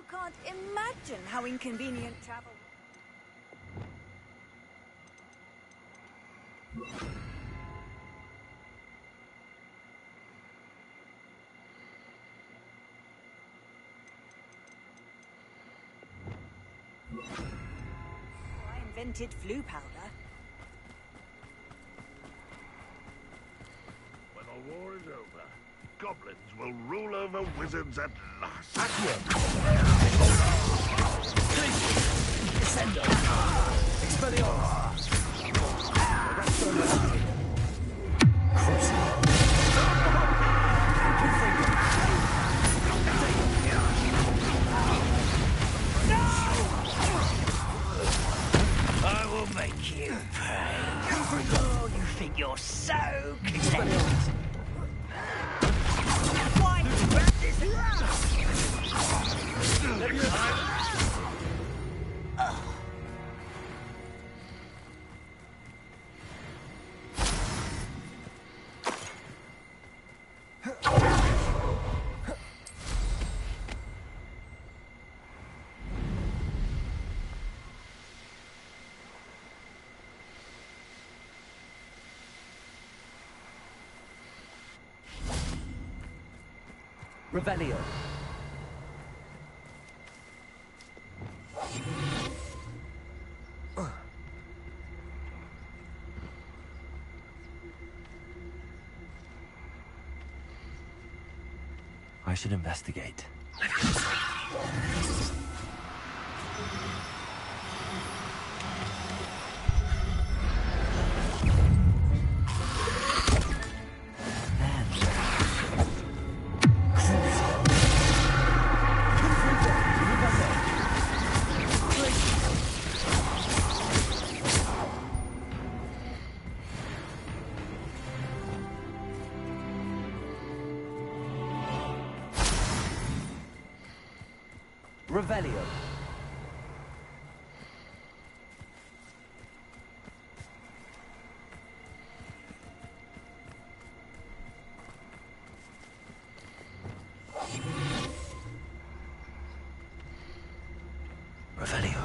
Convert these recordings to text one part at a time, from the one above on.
can't imagine how inconvenient travel... I invented flu powder. When the war is over, goblins will rule over wizards at last. Descendo! Expelliarmus! I will make you pay. Oh, you think you're so clever. Why grab this Revelio. I should investigate. Revelio. Revelio.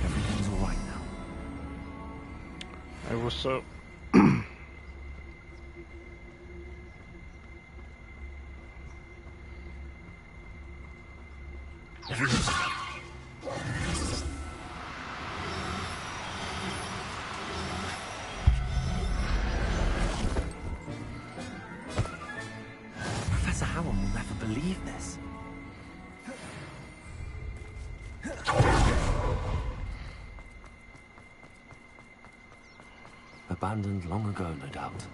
Everything's all right now. Hey, what's up? Everything's Professor Howard will never believe this. Abandoned long ago, no doubt.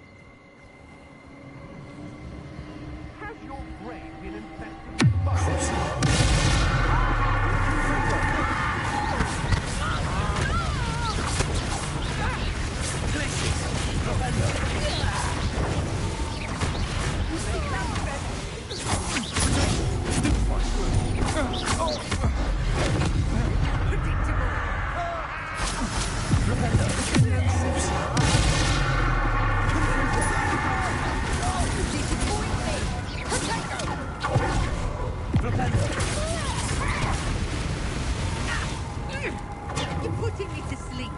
Has your brain been infected by... You're putting me to sleep.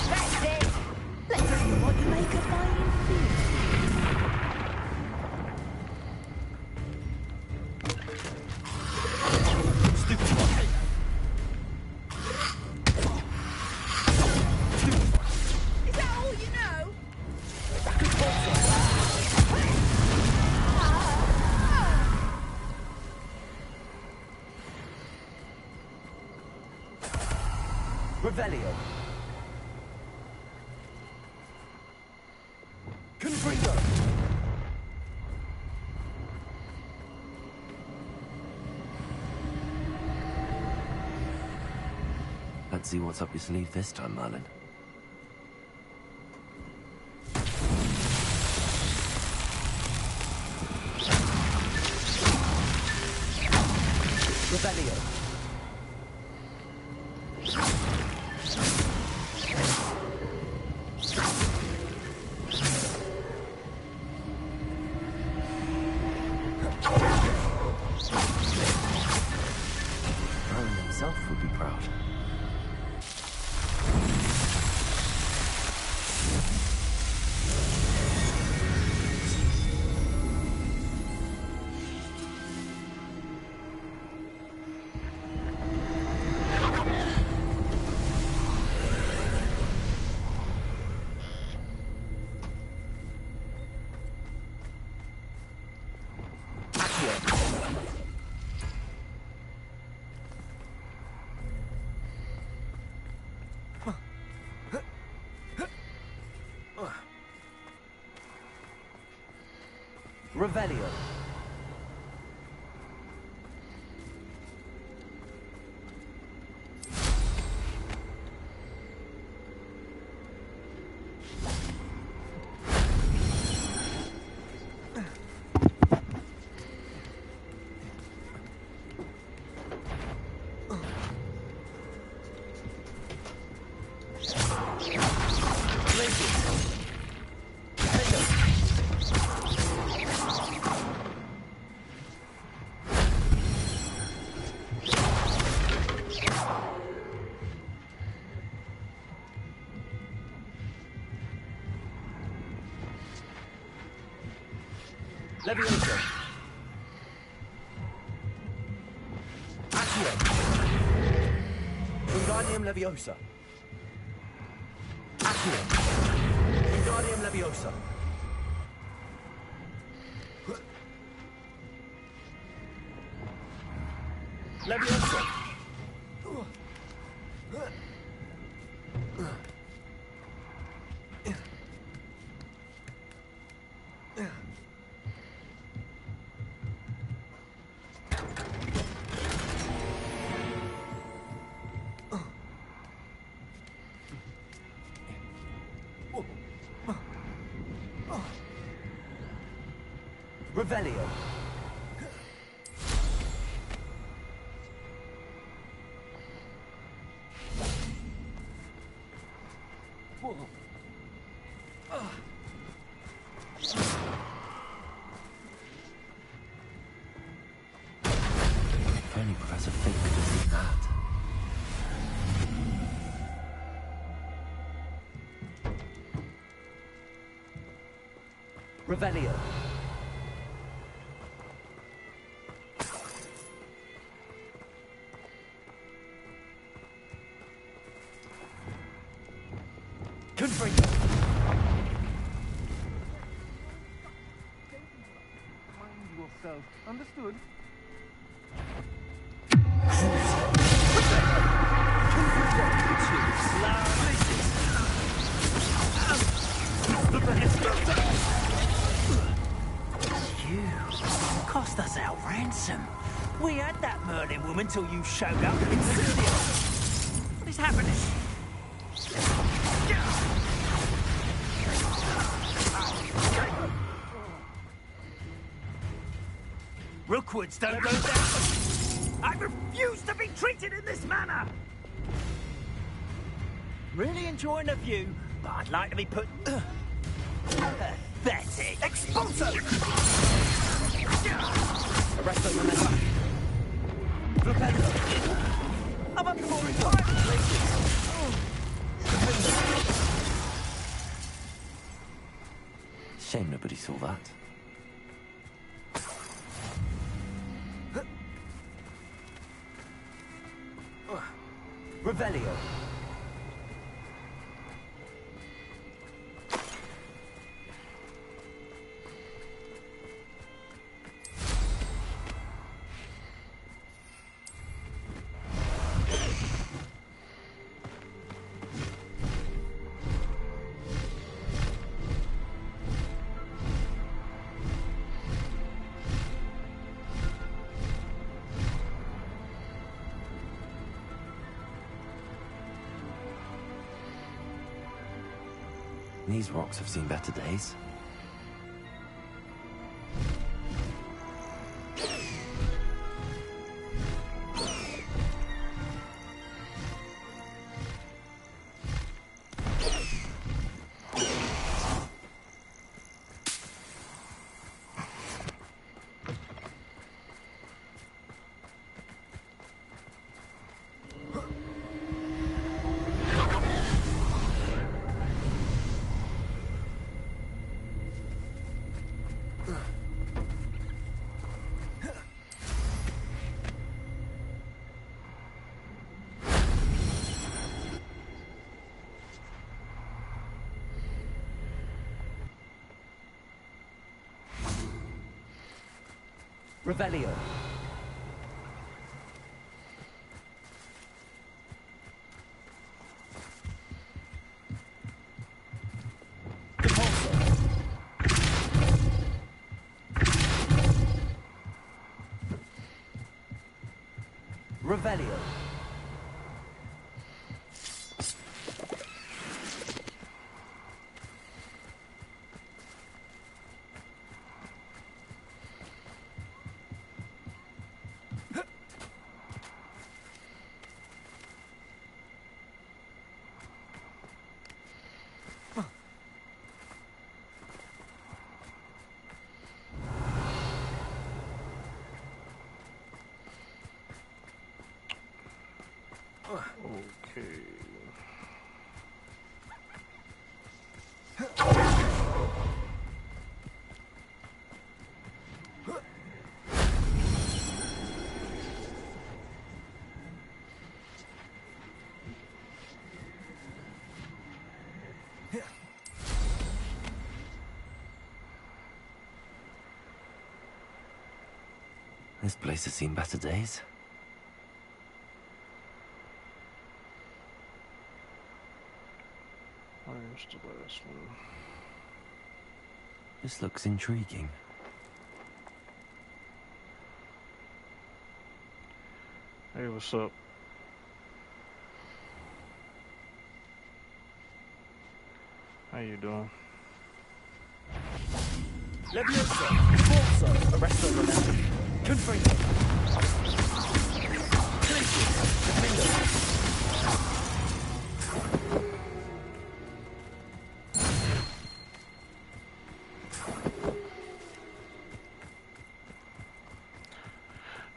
That's it. Let's see what you make of my Is that all you know? Revelio. Confringo. see what's up your sleeve this time, Merlin. Revelio. Merlin himself would be proud. Revelio. Leviosa. Accio. Wingardium Leviosa. Accio. Wingardium Leviosa. Leviosa. Revelio. If only Professor Fig could have seen that. Revelio. Confringo. Mind yourself. Understood? You cost us our ransom. We had that Merlin woman till you showed up in Syria. What is happening? Rookwoods don't go down. I refuse to be treated in this manner. Really enjoying the view, but I'd like to be put... Pathetic. Expulso! Arresto Memento. Flipendo. I'm up for retirement. Shame nobody saw that. Revelio. These rocks have seen better days. Revelio. Revelio. Okay. This place has seen better days. Where's the last one? This looks intriguing. Hey, what's up? How you doing? Leviosa, Forza, Arresto Ronaldo, Confringo.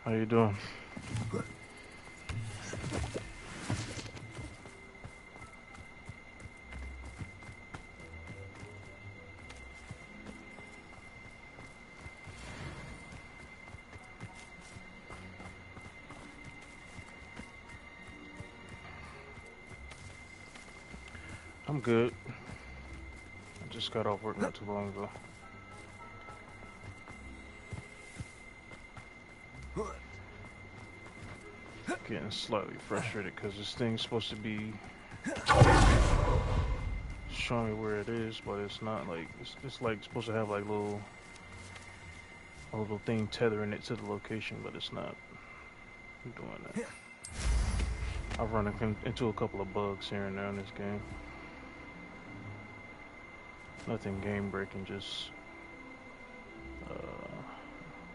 How you doing? I'm good. I just got off work not too long ago. Getting slightly frustrated because this thing's supposed to be showing me where it is, but it's not. Like it's like supposed to have like a little thing tethering it to the location, but it's not doing that. I've run into a couple of bugs here and there in this game. Nothing game breaking, just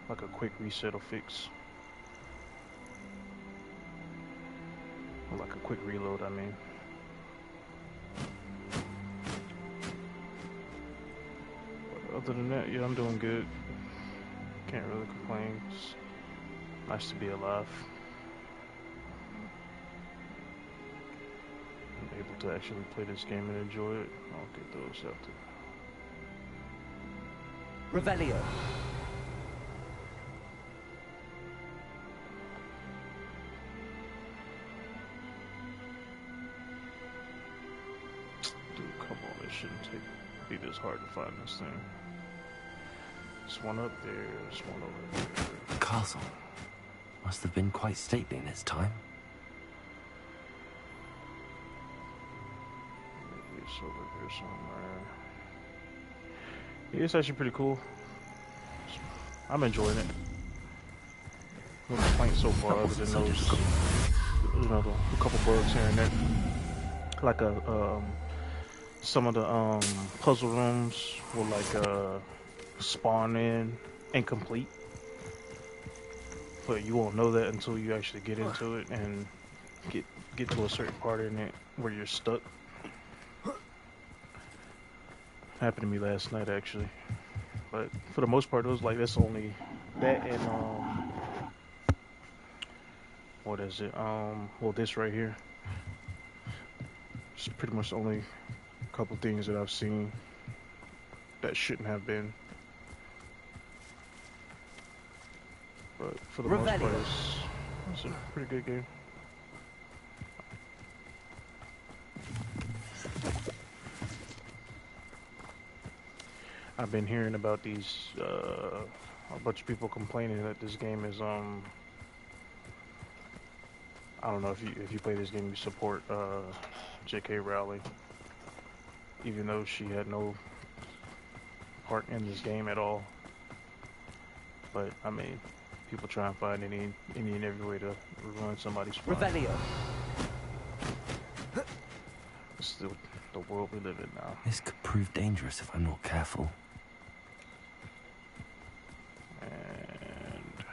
like a quick reset or fix. Or like a quick reload, I mean. But other than that, yeah, I'm doing good. Can't really complain. It's nice to be alive. I'm able to actually play this game and enjoy it. I'll get those out there. Revelio. Dude, come on, it shouldn't be this hard to find this thing. There's one up there, there's one over there. The castle must have been quite stately in its time. Maybe it's over there somewhere. Yeah, it's actually pretty cool. I'm enjoying it. No complaints so far, other than those, a couple bugs here and there. Like a some of the puzzle rooms will like spawn in incomplete, but you won't know that until you actually get into it and get to a certain part in it where you're stuck. Happened to me last night actually, but for the most part it was like that's only that and what is it, well, this right here. It's pretty much the only couple things that I've seen that shouldn't have been. But for the most part, it's a pretty good game. I've been hearing about these, a bunch of people complaining that this game is, I don't know if you play this game, you support, J.K. Rowling, even though she had no part in this game at all. But, I mean, people try and find any and every way to ruin somebody's fun. Revelio. It's the world we live in now. This could prove dangerous if I'm not careful. And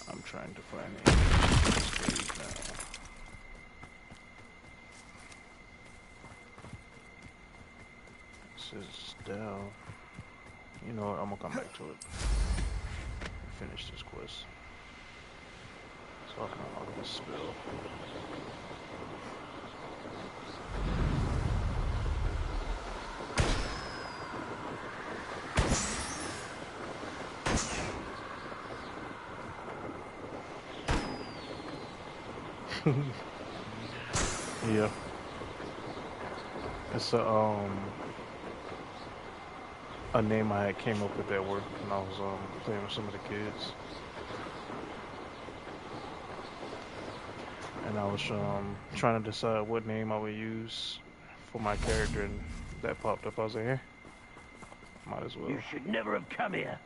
I'm trying to find a stage now. This is down. You know what? I'm gonna come back to it. Finish this quest. So I can unlock this spell. Yeah. It's a name I had came up with at work when I was playing with some of the kids. And I was trying to decide what name I would use for my character, and that popped up. I was like, eh, might as well. You should never have come here.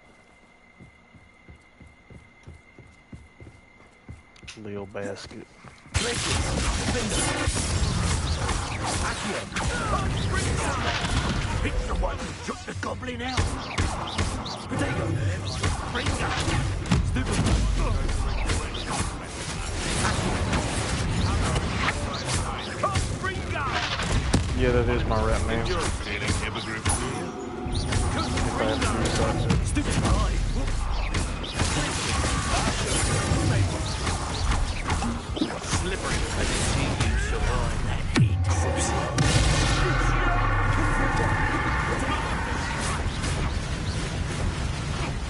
Liyl Baaaskeit. It's the one who took the goblin out. Potato. Bring up. Stupid. Yeah, that is my rap name. You're feeling hypocrite. If I have to use that. Stupid boy. Slippery. I didn't see you survive that heat.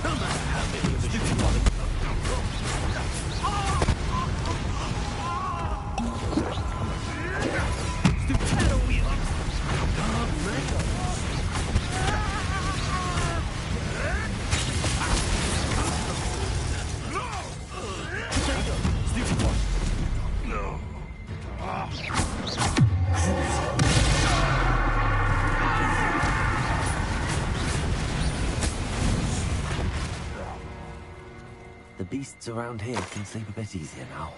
No matter how many of the stupid ones. Stupid pedal wheel. Stupid one. No. The beasts around here can sleep a bit easier now.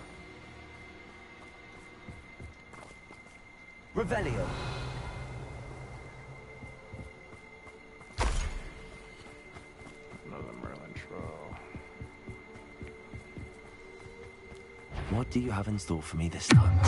Revelio. Another Merlin trial. What do you have in store for me this time?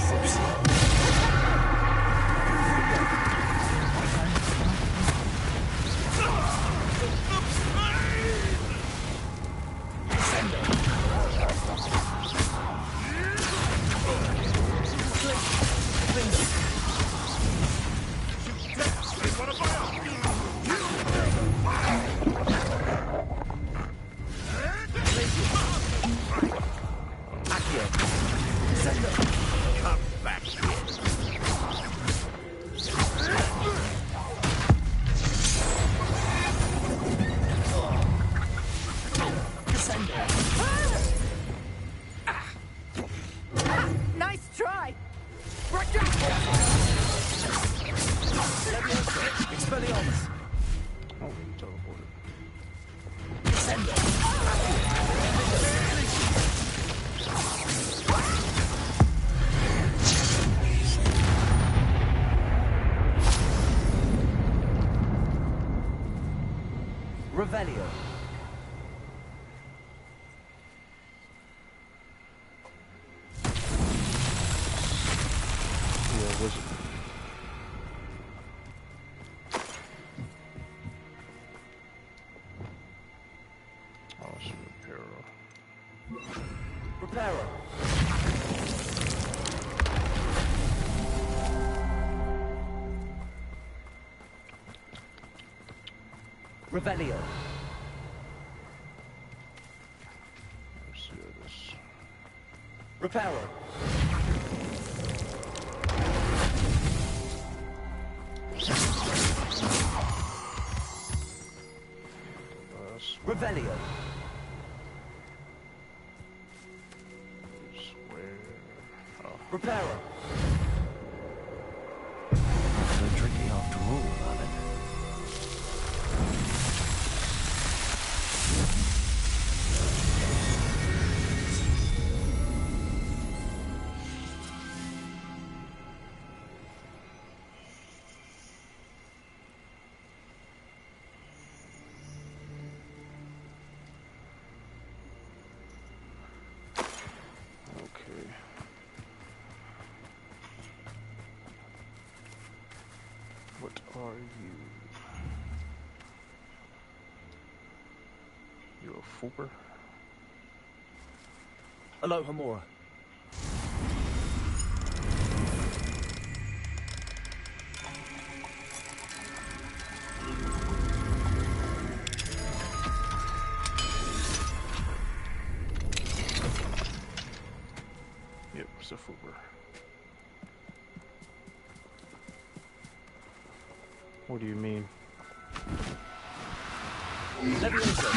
Come back here. Nice try. Expelliarmus. Oh, teleported. Revelio. Yeah, wizard. Oh, it's Reparo. Reparo. Revelio. Let's see this. Reparo. Revelio. Reparo. So tricky after all, aren't it? What are you? You a fooper? Aloha Mora. Yep, it's a fooper. What do you mean? Levioso.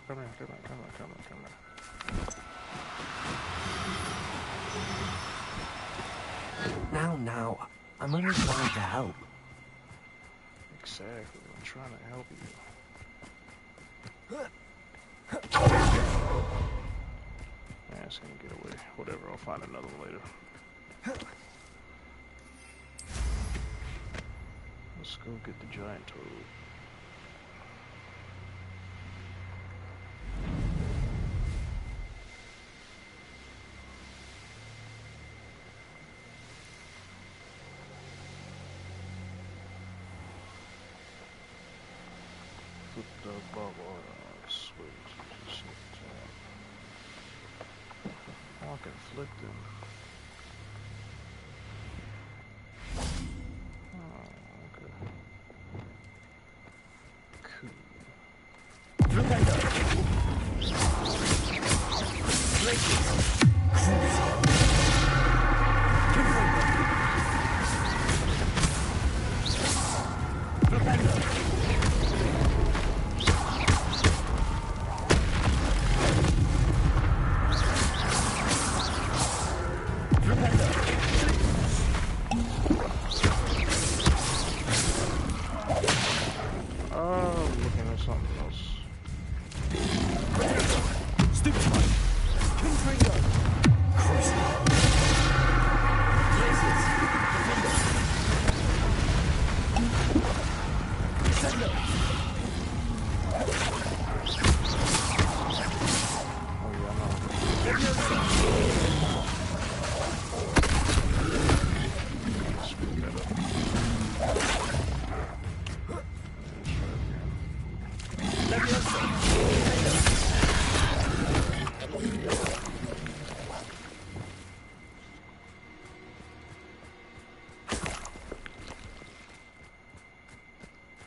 Come here. Now, I'm only trying to help. Exactly, I'm trying to help you. Man, it's gonna get away. Whatever, I'll find another one later. Let's go get the giant toad. Put the bubble on switch. I can flip them.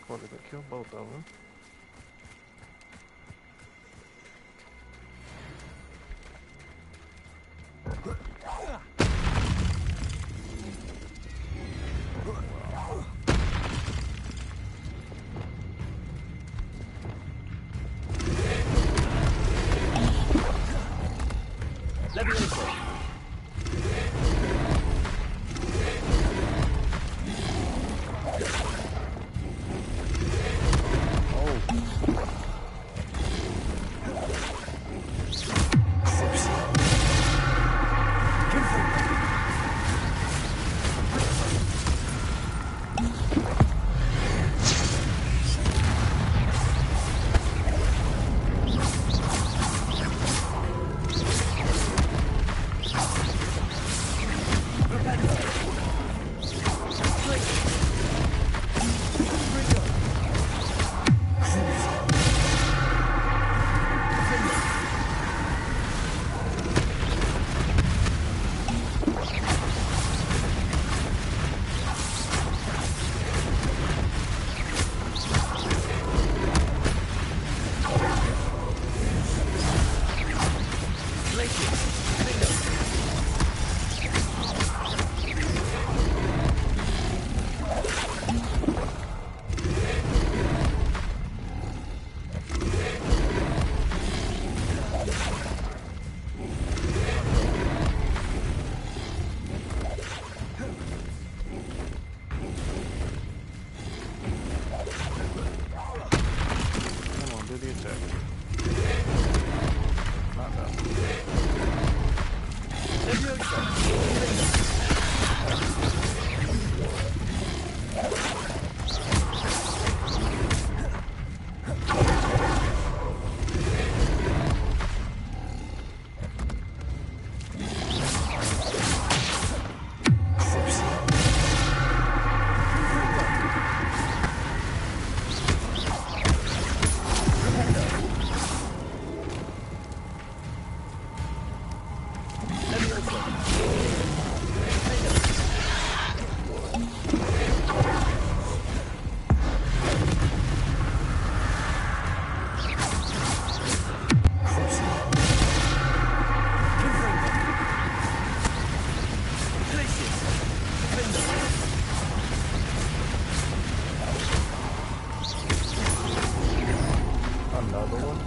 Well, did I kill both of them? Oh check. Not that one. Another one?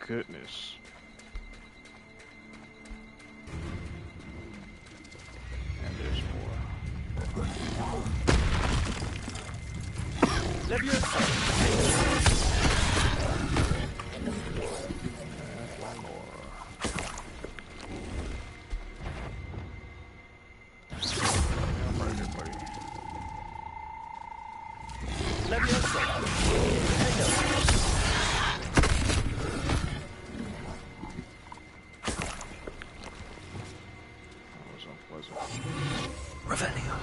Goodness. And there's more. One more. I'm right here, buddy. Revelio.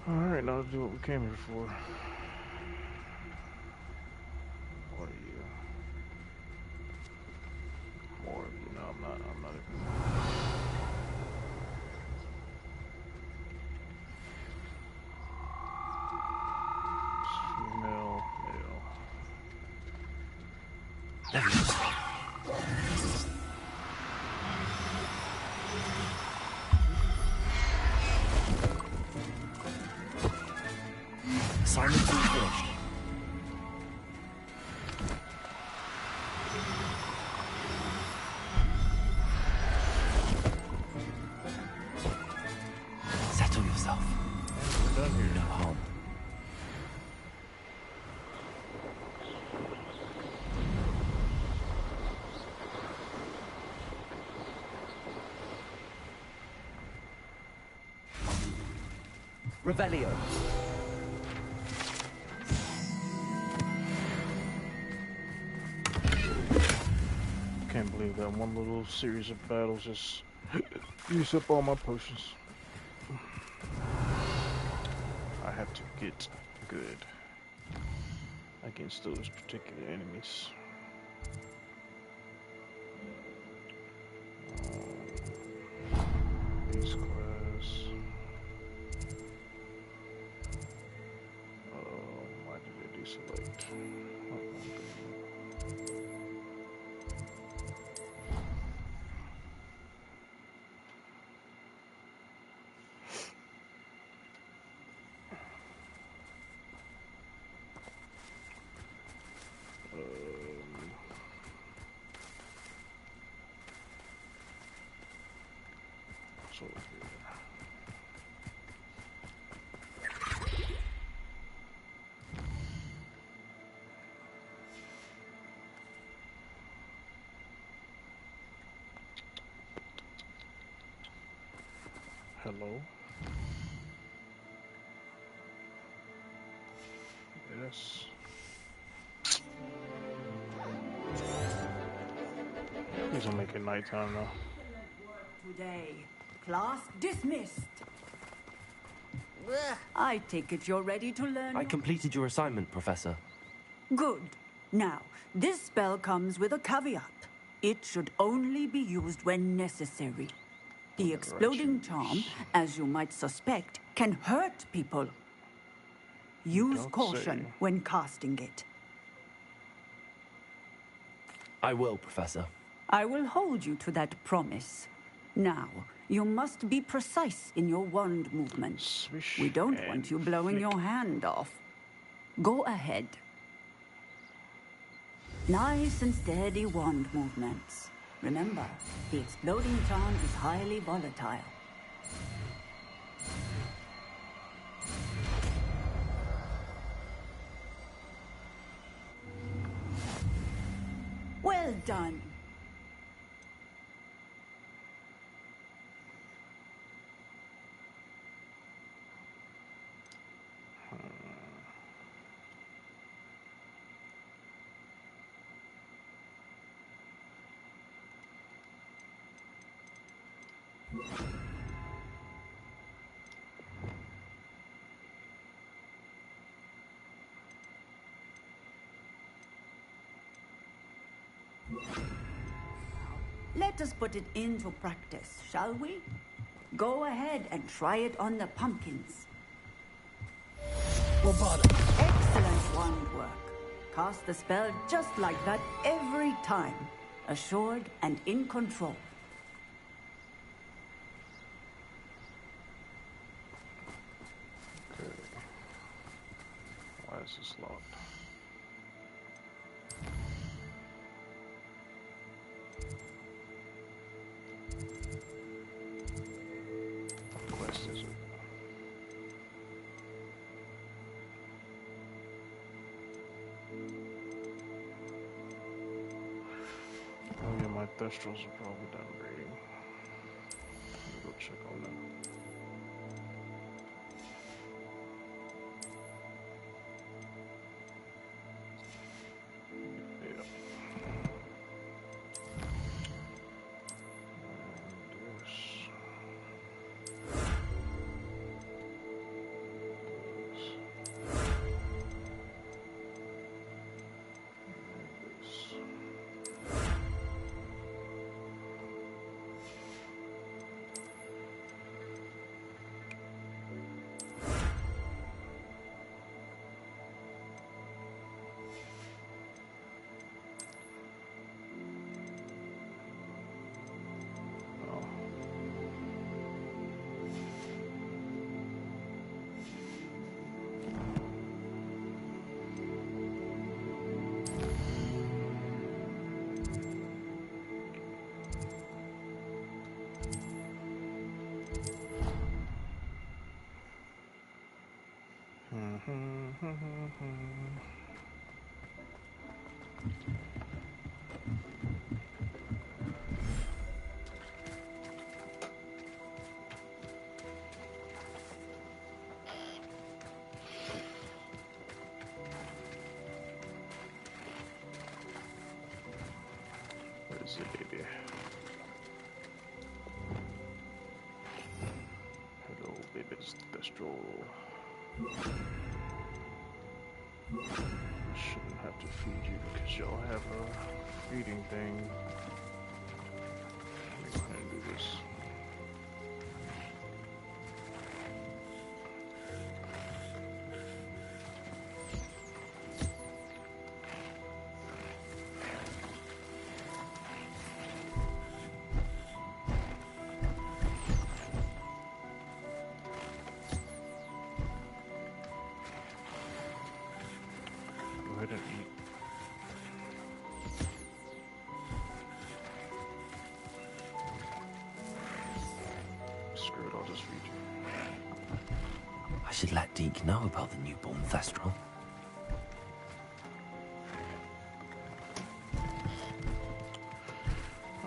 Alright, now let's do what we came here for. What are you? More of you. No, I'm not even. Female, male. Assignment finished. Settle yourself. We're done here. No harm. Revelio. Can't believe that one little series of battles just used up all my potions. I have to get good against those particular enemies. Base class. Why did I deselect? So hello. Yes. Please don't make it nighttime now. Today, class dismissed. I take it you're ready to learn. I completed your assignment, Professor. Good. Now, this spell comes with a caveat. It should only be used when necessary. The exploding charm, as you might suspect, can hurt people. Use caution when casting it. I will, Professor. I will hold you to that promise. Now, you must be precise in your wand movements. Swish We don't and want you blowing flick. your hand off. Go ahead. Nice and steady wand movements. Remember, the exploding charm is highly volatile. Well done. Let us put it into practice, shall we? Go ahead and try it on the pumpkins. Excellent wand work. Cast the spell just like that every time. Assured and in control. Okay. Why is this locked? What quest is it? Oh yeah, my Thestrals are probably done breeding. Let me go check on them. Yeah. And this. That's it, baby. Hello, baby. Thestral. I shouldn't have to feed you because y'all have a feeding thing. Let me go ahead and do this. Go ahead and eat. Screw it, I'll just feed you. I should let Deke know about the newborn Thestral.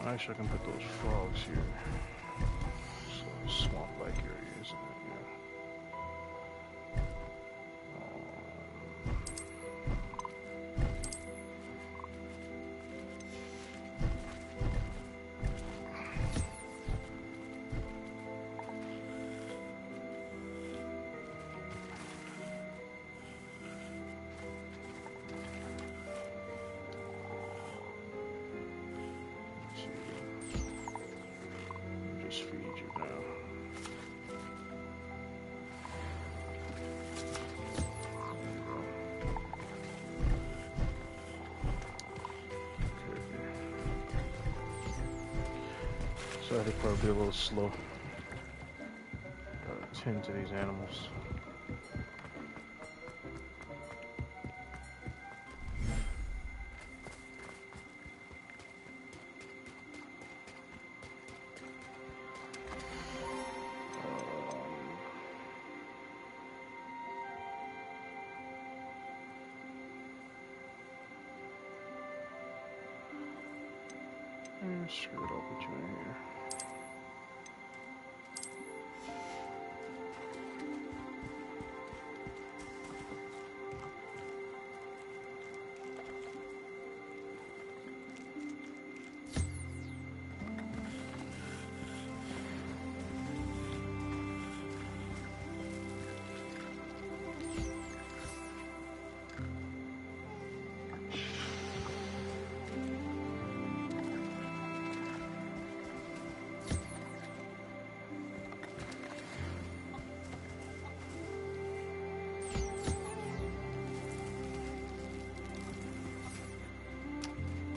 Actually, I can put those frogs here. So swamp-like area, isn't it? Just feed you now. So I think probably a little slow. Gotta tend to these animals. Screw it, I'll put you in here.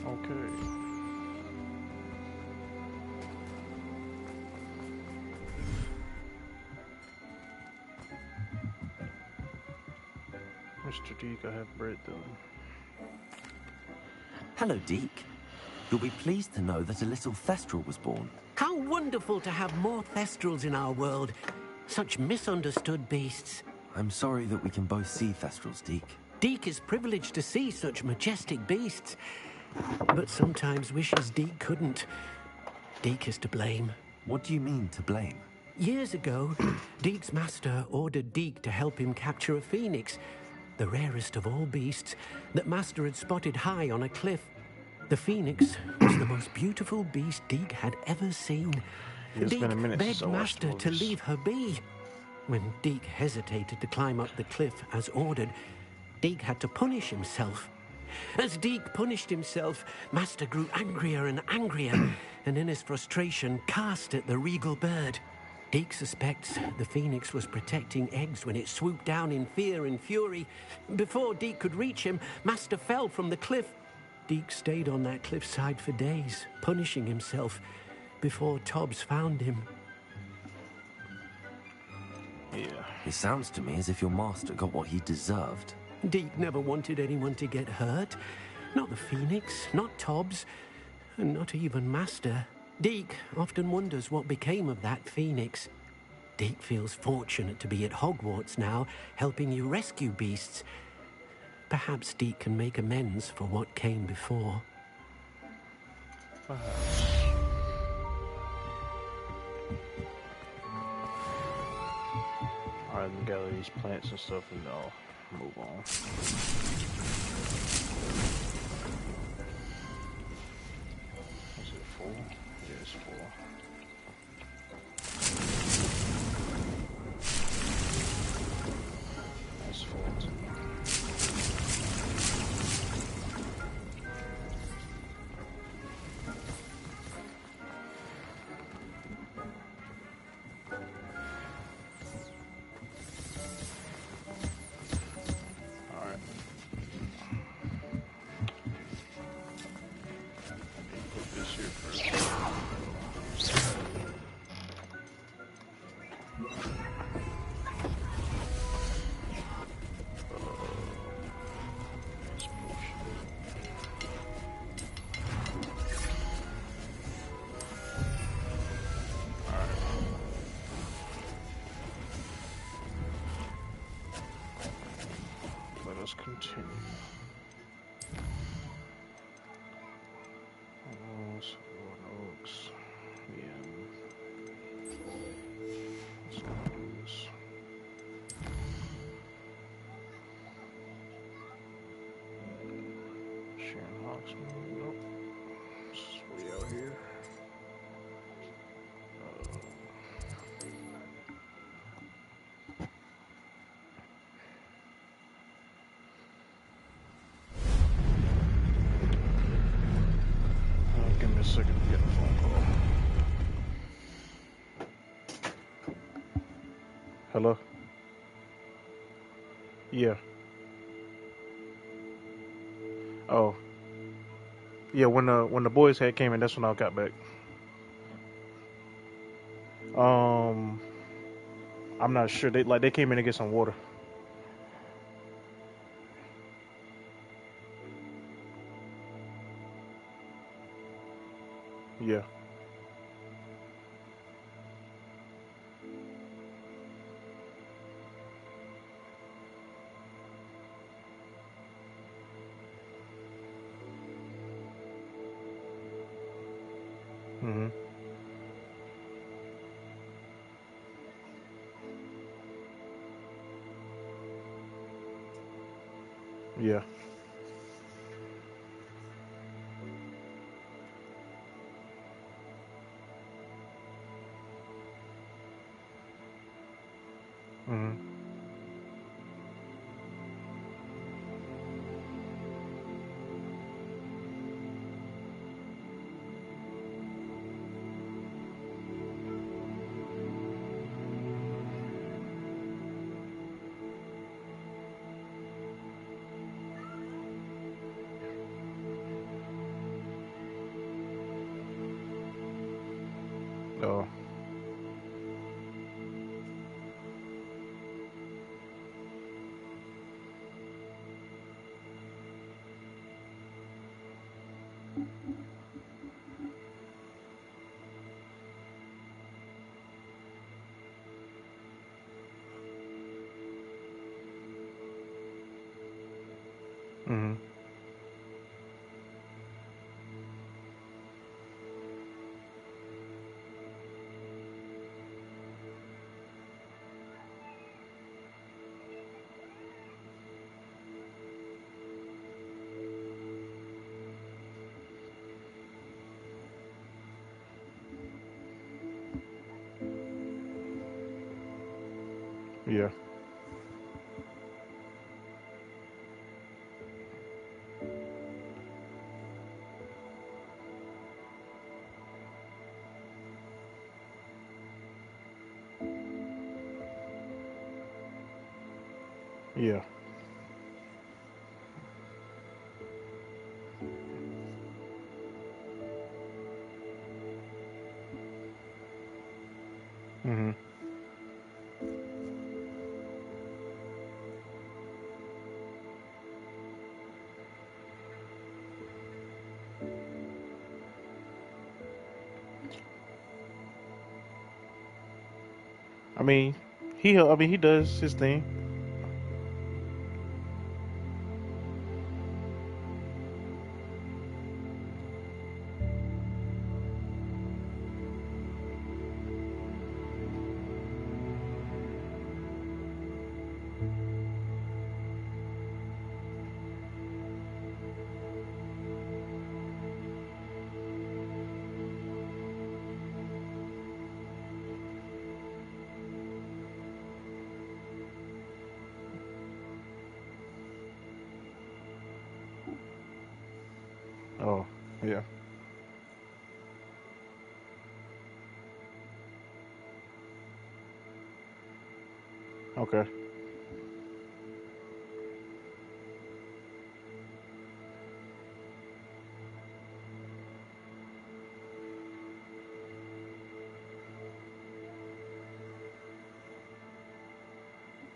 Okay. Mr. Deke, I have bread done. Hello, Deke. You'll be pleased to know that a little Thestral was born. How wonderful to have more Thestrals in our world. Such misunderstood beasts. I'm sorry that we can both see Thestrals, Deke. Deke is privileged to see such majestic beasts, but sometimes wishes Deke couldn't. Deke is to blame. What do you mean, to blame? Years ago, Deke's master ordered Deke to help him capture a phoenix, the rarest of all beasts, that master had spotted high on a cliff. The phoenix was the most beautiful beast Deke had ever seen. Deke begged master to leave her be. When Deke hesitated to climb up the cliff as ordered, Deke had to punish himself. As Deke punished himself, master grew angrier and angrier, and in his frustration cast at the regal bird. Deke suspects the phoenix was protecting eggs when it swooped down in fear and fury. Before Deke could reach him, master fell from the cliff. Deke stayed on that cliffside for days, punishing himself, before Tobbs found him. Yeah. It sounds to me as if your master got what he deserved. Deke never wanted anyone to get hurt. Not the phoenix, not Tobbs, and not even master. Deke often wonders what became of that phoenix. Deke feels fortunate to be at Hogwarts now, helping you rescue beasts. Perhaps Deke can make amends for what came before. Alright, let me gather these plants and stuff and I'll move on. Yeah, it's full. That's full too. Alright. Put this here first. This potion. Alright. Let us continue. Oaks. Yeah. Let's do this. Sharon Hawksman. Nope. This is way out here. Give me a second to get a phone call. Hello? Yeah. Oh. Yeah, when the boys had came in, that's when I got back. I'm not sure. They came in to get some water. Yeah. Mhm. Yeah. Mhm. Oh. Mhm. Yeah. Yeah. Mhm. I mean, he does his thing. Yeah. Okay.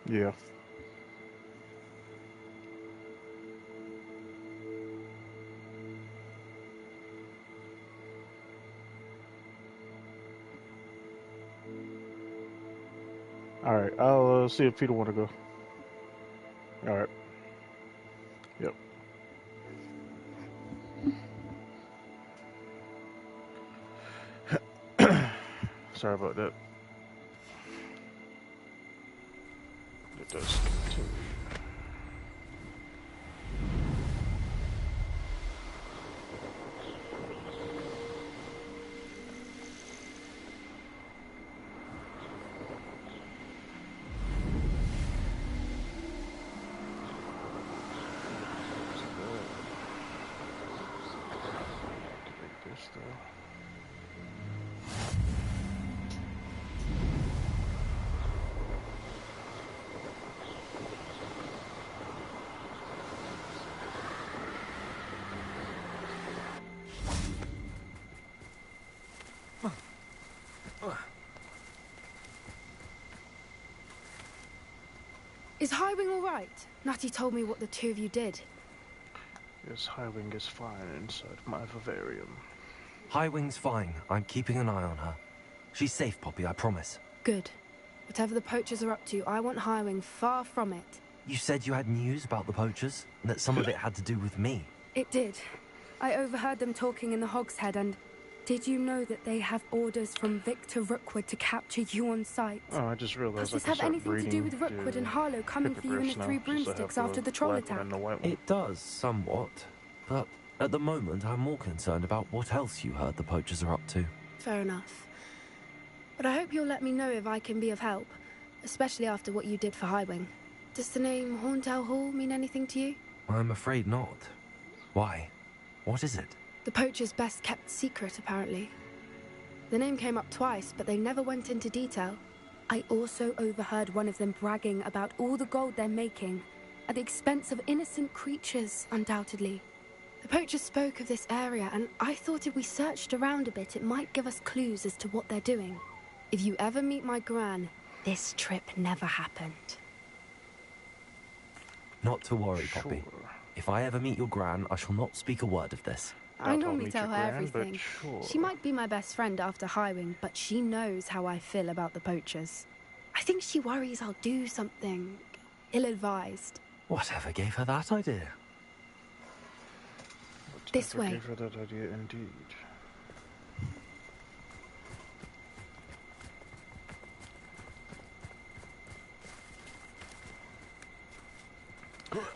Yeah. All right. I'll see if Peter want to go. All right. Yep. Sorry about that. Let us continue. Activate this though. Is Highwing all right? Natty told me what the two of you did. Yes, Highwing is fine inside my vivarium. Highwing's fine. I'm keeping an eye on her. She's safe, Poppy, I promise. Good. Whatever the poachers are up to, I want Highwing far from it. You said you had news about the poachers, and that some of it had to do with me. It did. I overheard them talking in the Hogshead, and did you know that they have orders from Victor Rookwood to capture you on sight? Oh, I just realized. Does this have anything to do with Rookwood and Harlow coming for you in the Three Broomsticks after the troll attack? It does, somewhat. But at the moment, I'm more concerned about what else you heard the poachers are up to. Fair enough. But I hope you'll let me know if I can be of help, especially after what you did for Highwing. Does the name Horntail Hall mean anything to you? I'm afraid not. Why? What is it? The poacher's best kept secret, apparently. The name came up twice, but they never went into detail. I also overheard one of them bragging about all the gold they're making, at the expense of innocent creatures, undoubtedly. The poacher spoke of this area, and I thought if we searched around a bit, it might give us clues as to what they're doing. If you ever meet my gran, this trip never happened. Not to worry, Poppy. If I ever meet your gran, I shall not speak a word of this. I normally tell her everything. Sure. She might be my best friend after Highwing, but she knows how I feel about the poachers. I think she worries I'll do something ill-advised. Whatever gave her that idea? This way. Gave her that idea, indeed.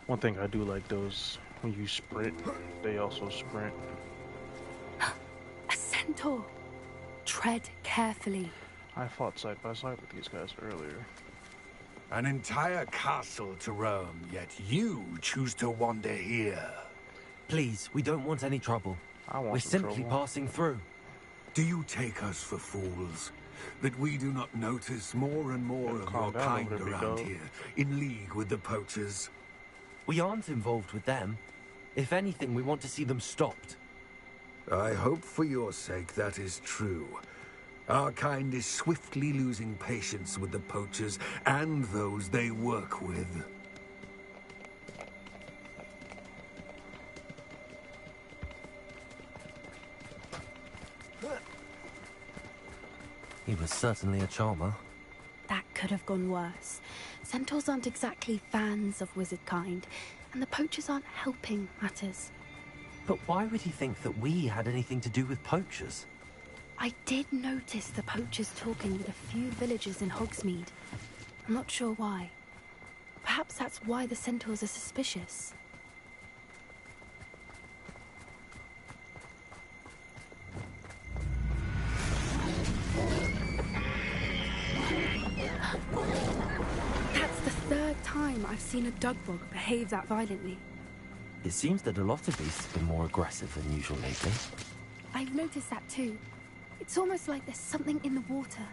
One thing I do like those, when you sprint, they also sprint. A centaur! Tread carefully. I fought side by side with these guys earlier. An entire castle to roam, yet you choose to wander here. Please, we don't want any trouble. We're simply passing through. Do you take us for fools? That we do not notice more and more of your kind around here, in league with the poachers? We aren't involved with them. If anything, we want to see them stopped. I hope for your sake that is true. Our kind is swiftly losing patience with the poachers and those they work with. He was certainly a charmer. That could have gone worse. Centaurs aren't exactly fans of wizard kind, and the poachers aren't helping matters. But why would he think that we had anything to do with poachers? I did notice the poachers talking with a few villagers in Hogsmeade. I'm not sure why. Perhaps that's why the centaurs are suspicious. That's the third time I've seen a dugbog behave that violently. It seems that a lot of beasts have been more aggressive than usual lately. I've noticed that too. It's almost like there's something in the water.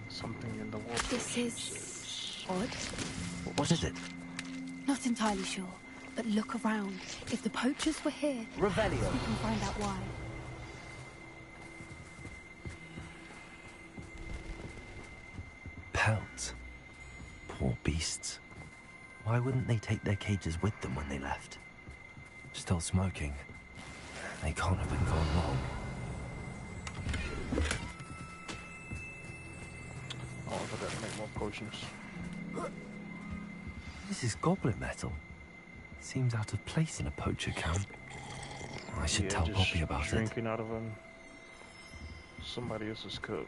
Something in the water. This is odd. What is it? Not entirely sure, but look around. If the poachers were here, Revelio. we can find out why. Pelts. Poor beasts. Why wouldn't they take their cages with them when they left? Still smoking. They can't have been gone long. Oh, but that make more potions. This is goblin metal. Seems out of place in a poacher camp. I should tell just Poppy about it. drinking out of somebody else's cup.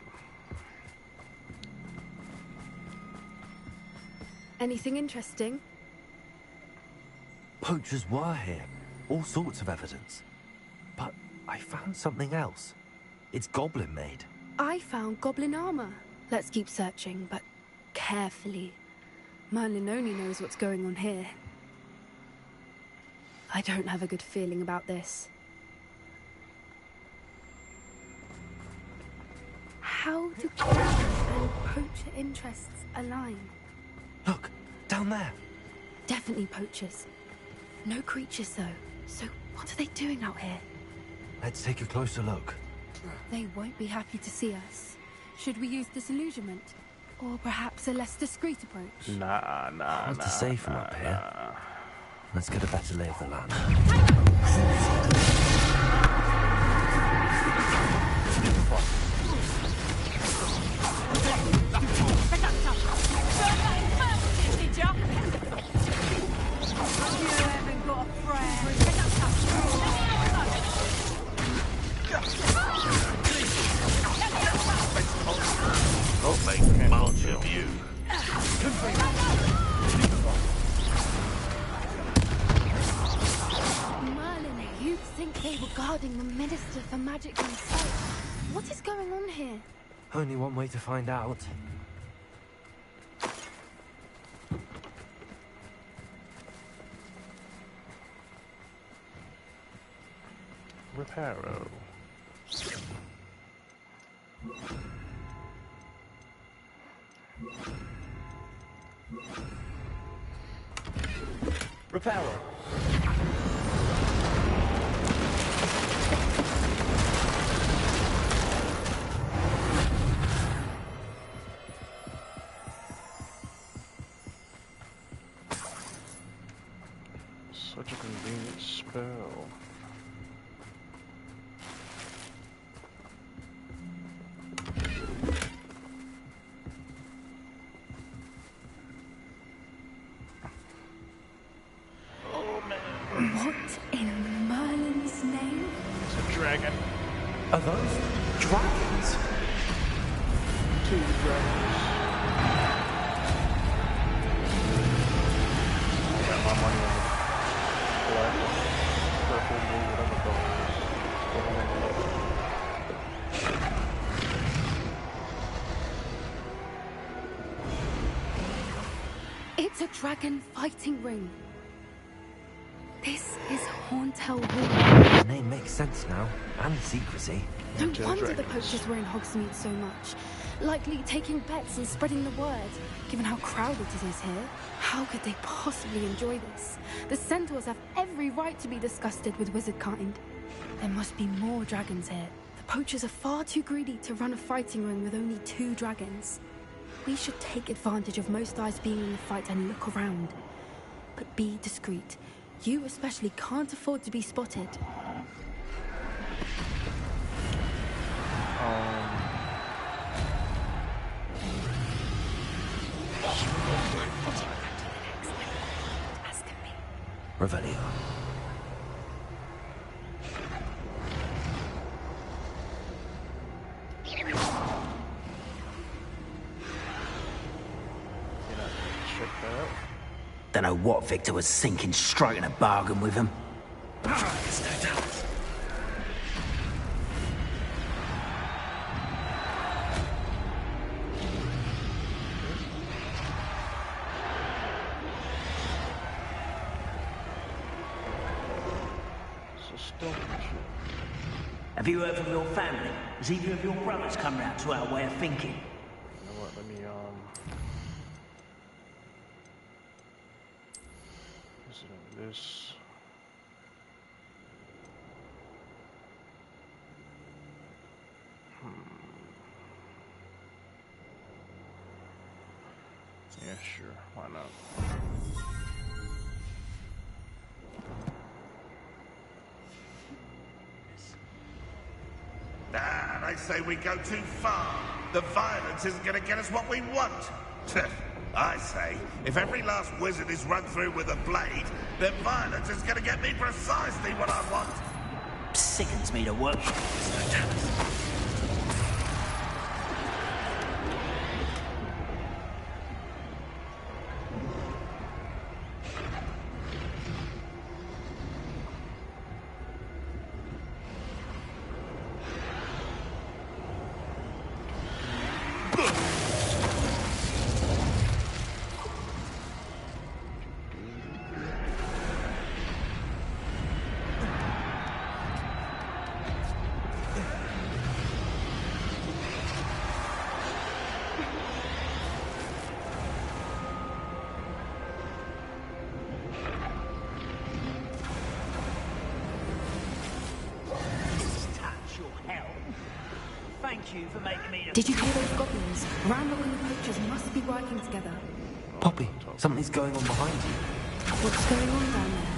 Anything interesting? Poachers were here. All sorts of evidence. But I found something else. It's goblin made. I found goblin armor. Let's keep searching, but carefully. Merlin only knows what's going on here. I don't have a good feeling about this. How do goblin and poacher interests align? Look, down there. Definitely poachers. No creatures, though. So what are they doing out here? Let's take a closer look. They won't be happy to see us. Should we use disillusionment? Or perhaps a less discreet approach? Nah. Hard to say from up here. Let's get a better lay of the land. Don't make much of you. Merlin, you'd think they were guarding the Minister for Magic himself. What is going on here? Only one way to find out. Reparo. Reparo. Such a convenient spell. What in Merlin's name? It's a dragon. Are those dragons? 2 dragons. I got my money on the black, purple, blue, whatever color. It's a dragon fighting ring. This is Hauntel Hall. The name makes sense now, and the secrecy. No Hauntel wonder the dragons. poachers were in Hogsmeade so much. Likely taking bets and spreading the word, given how crowded it is here. How could they possibly enjoy this? The centaurs have every right to be disgusted with wizard kind. There must be more dragons here. The poachers are far too greedy to run a fighting ring with only 2 dragons. We should take advantage of most eyes being in the fight and look around. But be discreet. You especially can't afford to be spotted. Revelio. Check that out. Don't know what Victor was thinking, striking a bargain with him. stealth and shit. Have you heard from your family? Has either of your brothers come round to our way of thinking? You know what? Let me listen to this. Yeah, sure. Why not? They say we go too far. The violence isn't going to get us what we want. I say, if every last wizard is run through with a blade, then violence is going to get me precisely what I want. Sickens me to work. Thank you for making me... Did you hear those goblins? Randall and the poachers must be working together. Poppy, something's going on behind you. What's going on down there?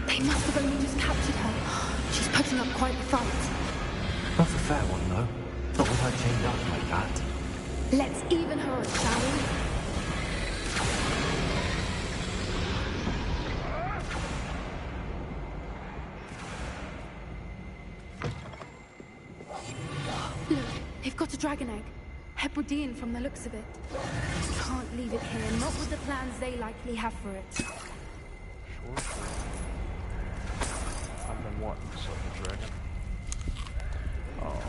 They must have only just captured her. She's putting up quite the fight. Not a fair one, though. Not with her chained up like that. Let's even her up, shall we? They've got a dragon egg. Hebridean from the looks of it. Can't leave it here, not with the plans they likely have for it. Sure. I've been wanting to suck a dragon. Oh,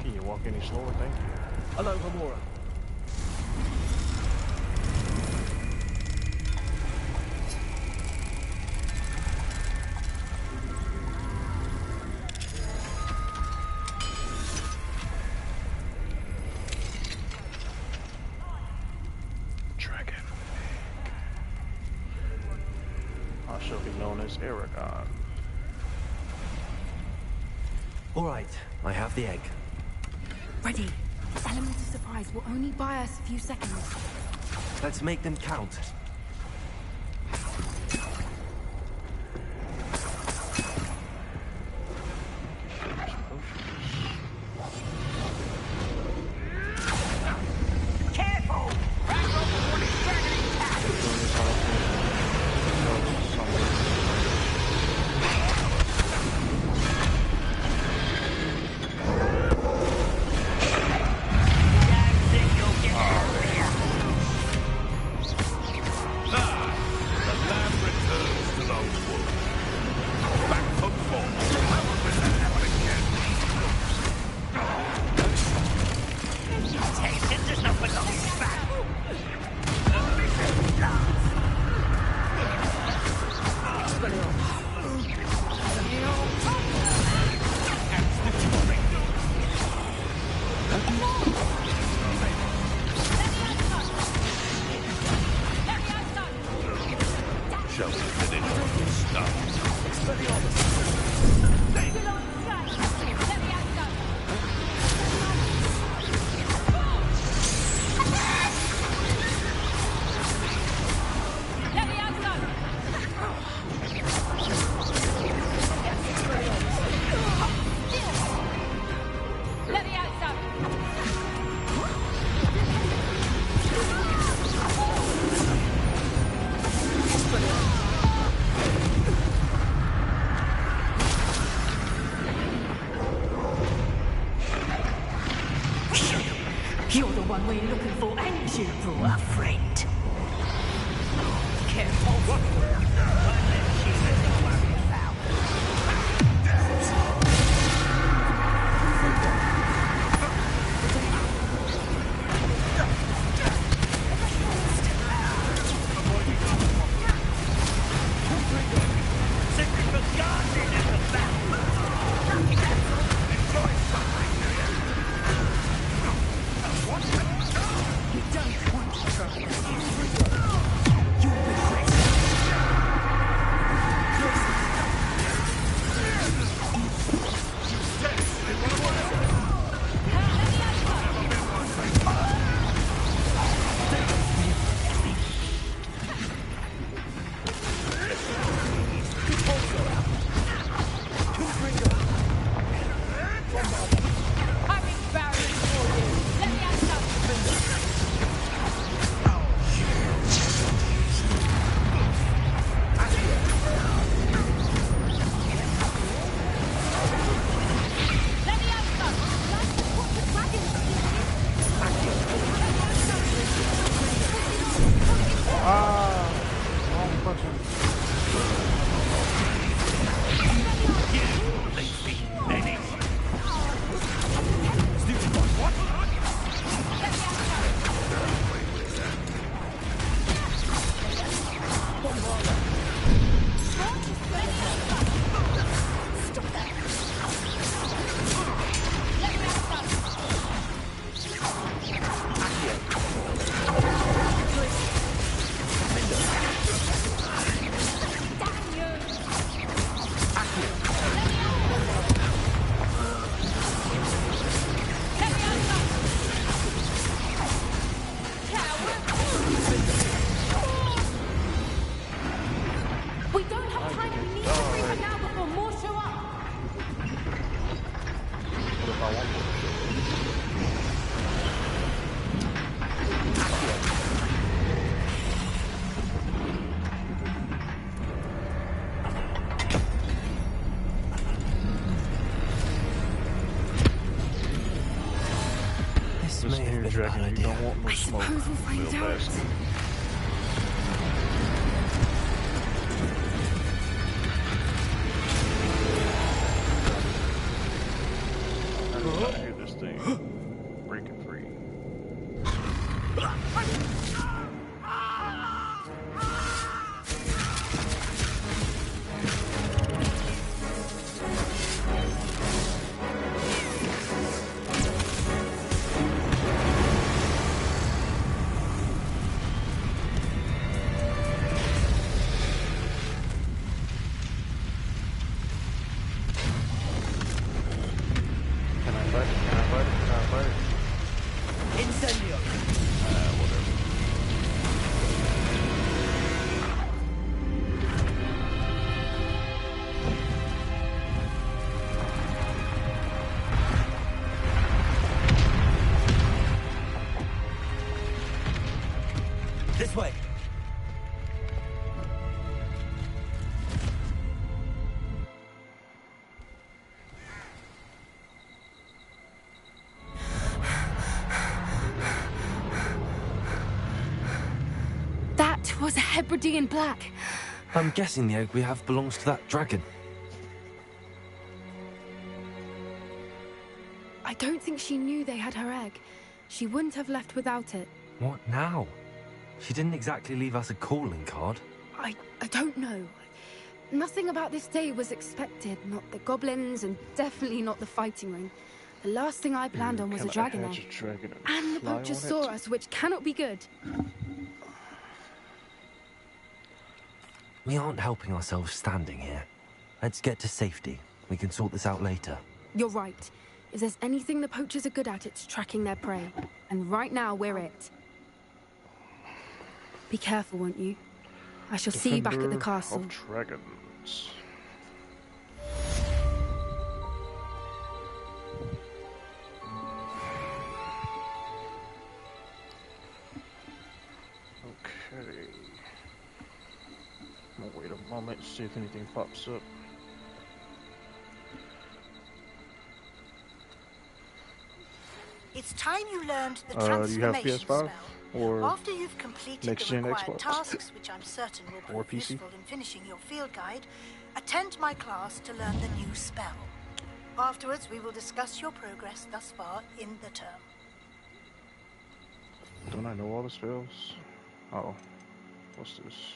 can you walk any slower? Thank you. Hello, Gamora. Shall be known as Aragon. All right, I have the egg. Ready. This element of surprise will only buy us a few seconds. Let's make them count. You're the one we're looking for, and you brought a friend. Careful. This may have been a bad dragon, you idea. don't want no I smoke. suppose we'll find Real out. Baaaskeit. I hear this thing breaking free. Can I fight it? Can I fight it? Can I fight it? Incendio. Whatever. This way. That was a Hebridean black. I'm guessing the egg we have belongs to that dragon. I don't think she knew they had her egg. She wouldn't have left without it. What now? She didn't exactly leave us a calling card. I don't know. Nothing about this day was expected. Not the goblins, and definitely not the fighting ring. The last thing I planned on was a dragon Can I hatch egg. a dragon And the fly poacher on it? saw us, which cannot be good. We aren't helping ourselves standing here. Let's get to safety. We can sort this out later. You're right. If there's anything the poachers are good at, it's tracking their prey. And right now, we're it. Be careful, won't you? I shall see you back at the Defender castle. of Dragons. Okay. I'm gonna wait a moment to see if anything pops up. It's time you learned the Do you have transformation PS5 spell. or After you've completed next the gen required Xbox? tasks, which I'm certain will Or prove PC? useful in finishing your field guide, attend my class to learn the new spell. Afterwards, we will discuss your progress thus far in the term. don't I know all the spells? Oh, what's this?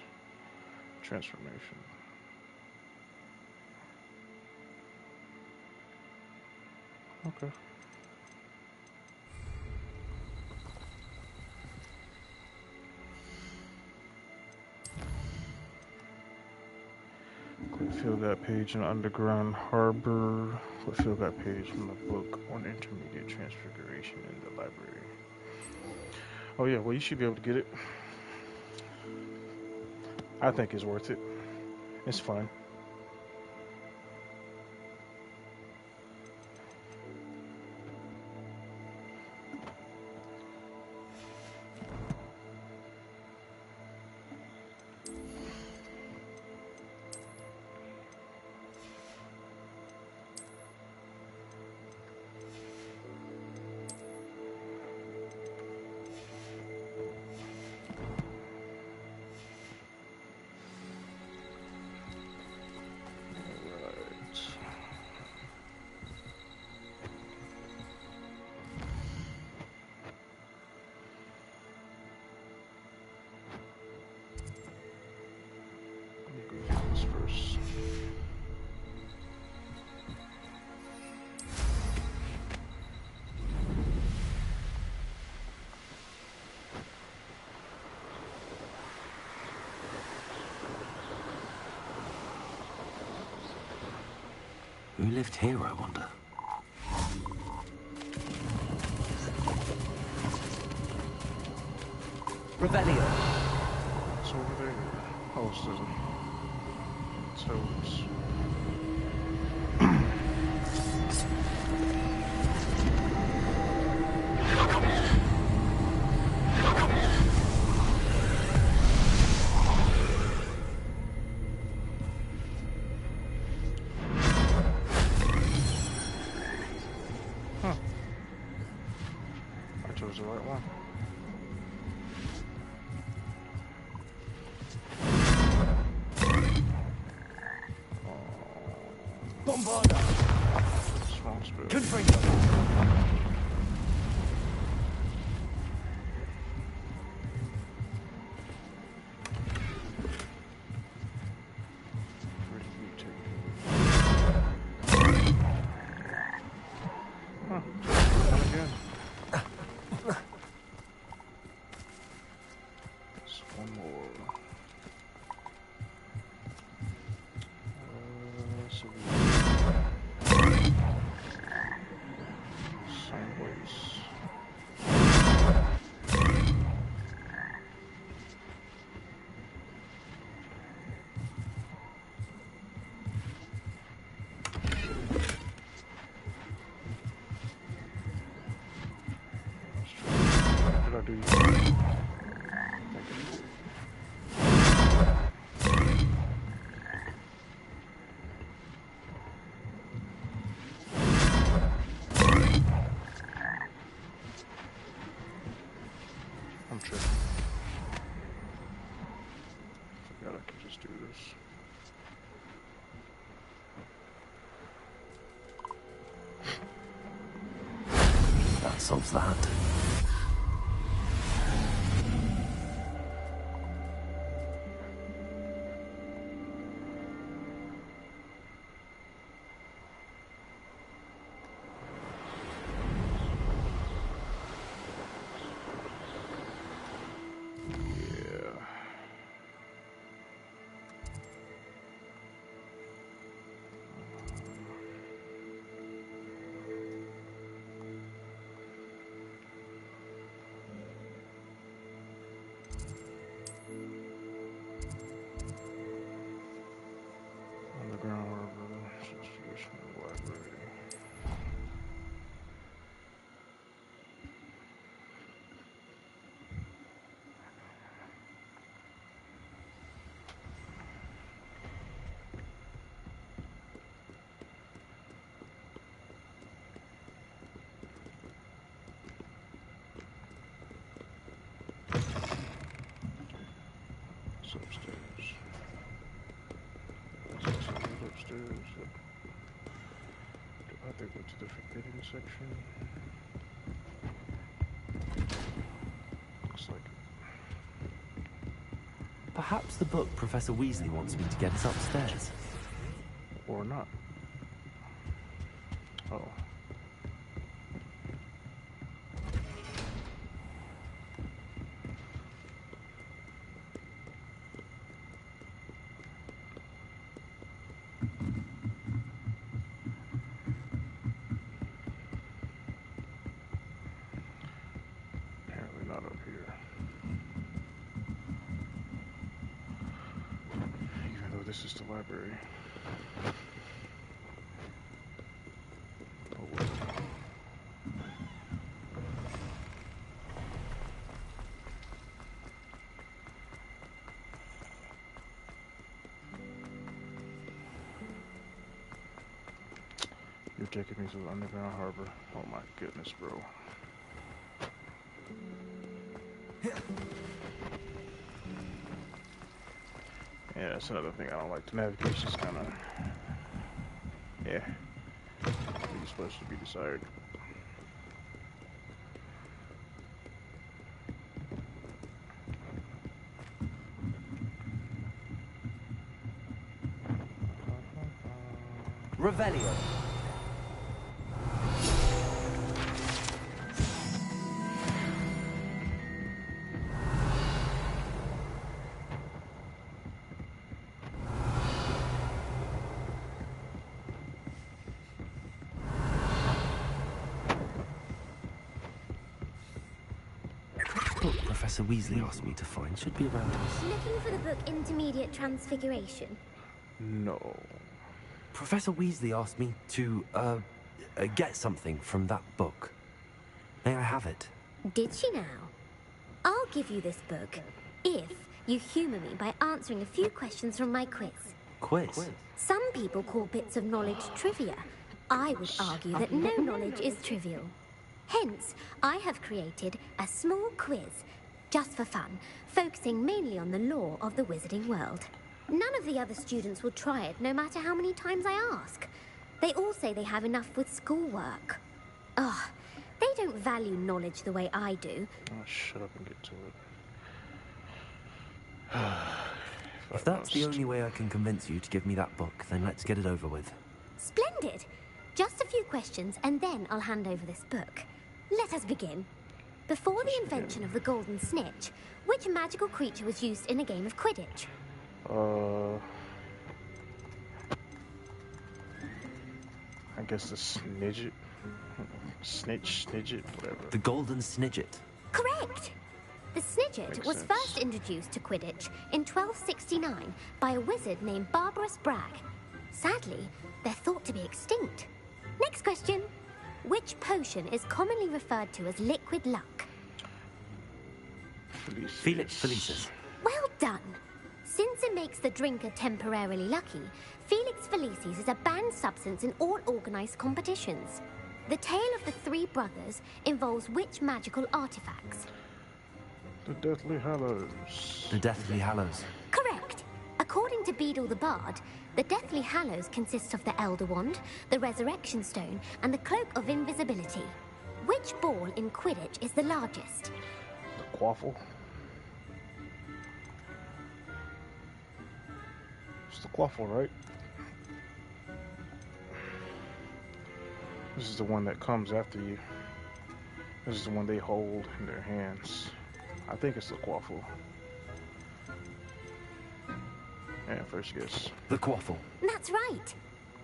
Transformation. Okay. Quick fill that page in Underground Harbor. Quick fill that page from the book on intermediate transfiguration in the library. Oh yeah, well you should be able to get it. I think it's worth it. It's fun. First. Who lived here, I wonder? Revelio. It's over there. Oh, it's the toes. chose the right one. Bombarda! Strong spirit. Confringo! I'm tripping. Forgot I could just do this. That solves that. Upstairs. Upstairs. Do I have to go to the forbidden section? Looks like it. Perhaps the book Professor Weasley wants me to get is upstairs. Or not. Oh. This is the library. Oh, well. You're taking me to the underground harbor. Oh my goodness, bro. Yeah, that's another thing I don't like. The navigation's kind of, yeah, it's supposed to be desired. Revelio. Professor Weasley asked me to find should be around us. Looking for the book Intermediate Transfiguration? No. Professor Weasley asked me to, get something from that book. May I have it? Did she now? I'll give you this book, if you humour me by answering a few questions from my quiz. Quiz? Some people call bits of knowledge trivia. I would argue that no knowledge is trivial. Hence, I have created a small quiz, just for fun, focusing mainly on the lore of the wizarding world. None of the other students will try it, no matter how many times I ask. They all say they have enough with schoolwork. Ugh, they don't value knowledge the way I do. Oh, shut up and get to it. If that's the only way I can convince you to give me that book, then let's get it over with. Splendid! Just a few questions, and then I'll hand over this book. Let us begin. Before the invention of the golden snitch, which magical creature was used in a game of Quidditch? I guess the snidget. Snidget, whatever. The golden snidget. Correct! The snidget Makes was sense. first introduced to Quidditch in 1269 by a wizard named Barbarous Bragg. Sadly, they're thought to be extinct. Next question. Which potion is commonly referred to as liquid luck? Felix Felicis. Well done! Since it makes the drinker temporarily lucky, Felix Felicis is a banned substance in all organized competitions. The tale of the three brothers involves which magical artifacts? The Deathly Hallows. The Deathly Hallows. Correct! According to Beadle the Bard, the Deathly Hallows consists of the Elder Wand, the Resurrection Stone, and the Cloak of Invisibility. Which ball in Quidditch is the largest? The Quaffle. It's the Quaffle, right? This is the one that comes after you. This is the one they hold in their hands. I think it's the Quaffle. And first guess. The Quaffle. That's right.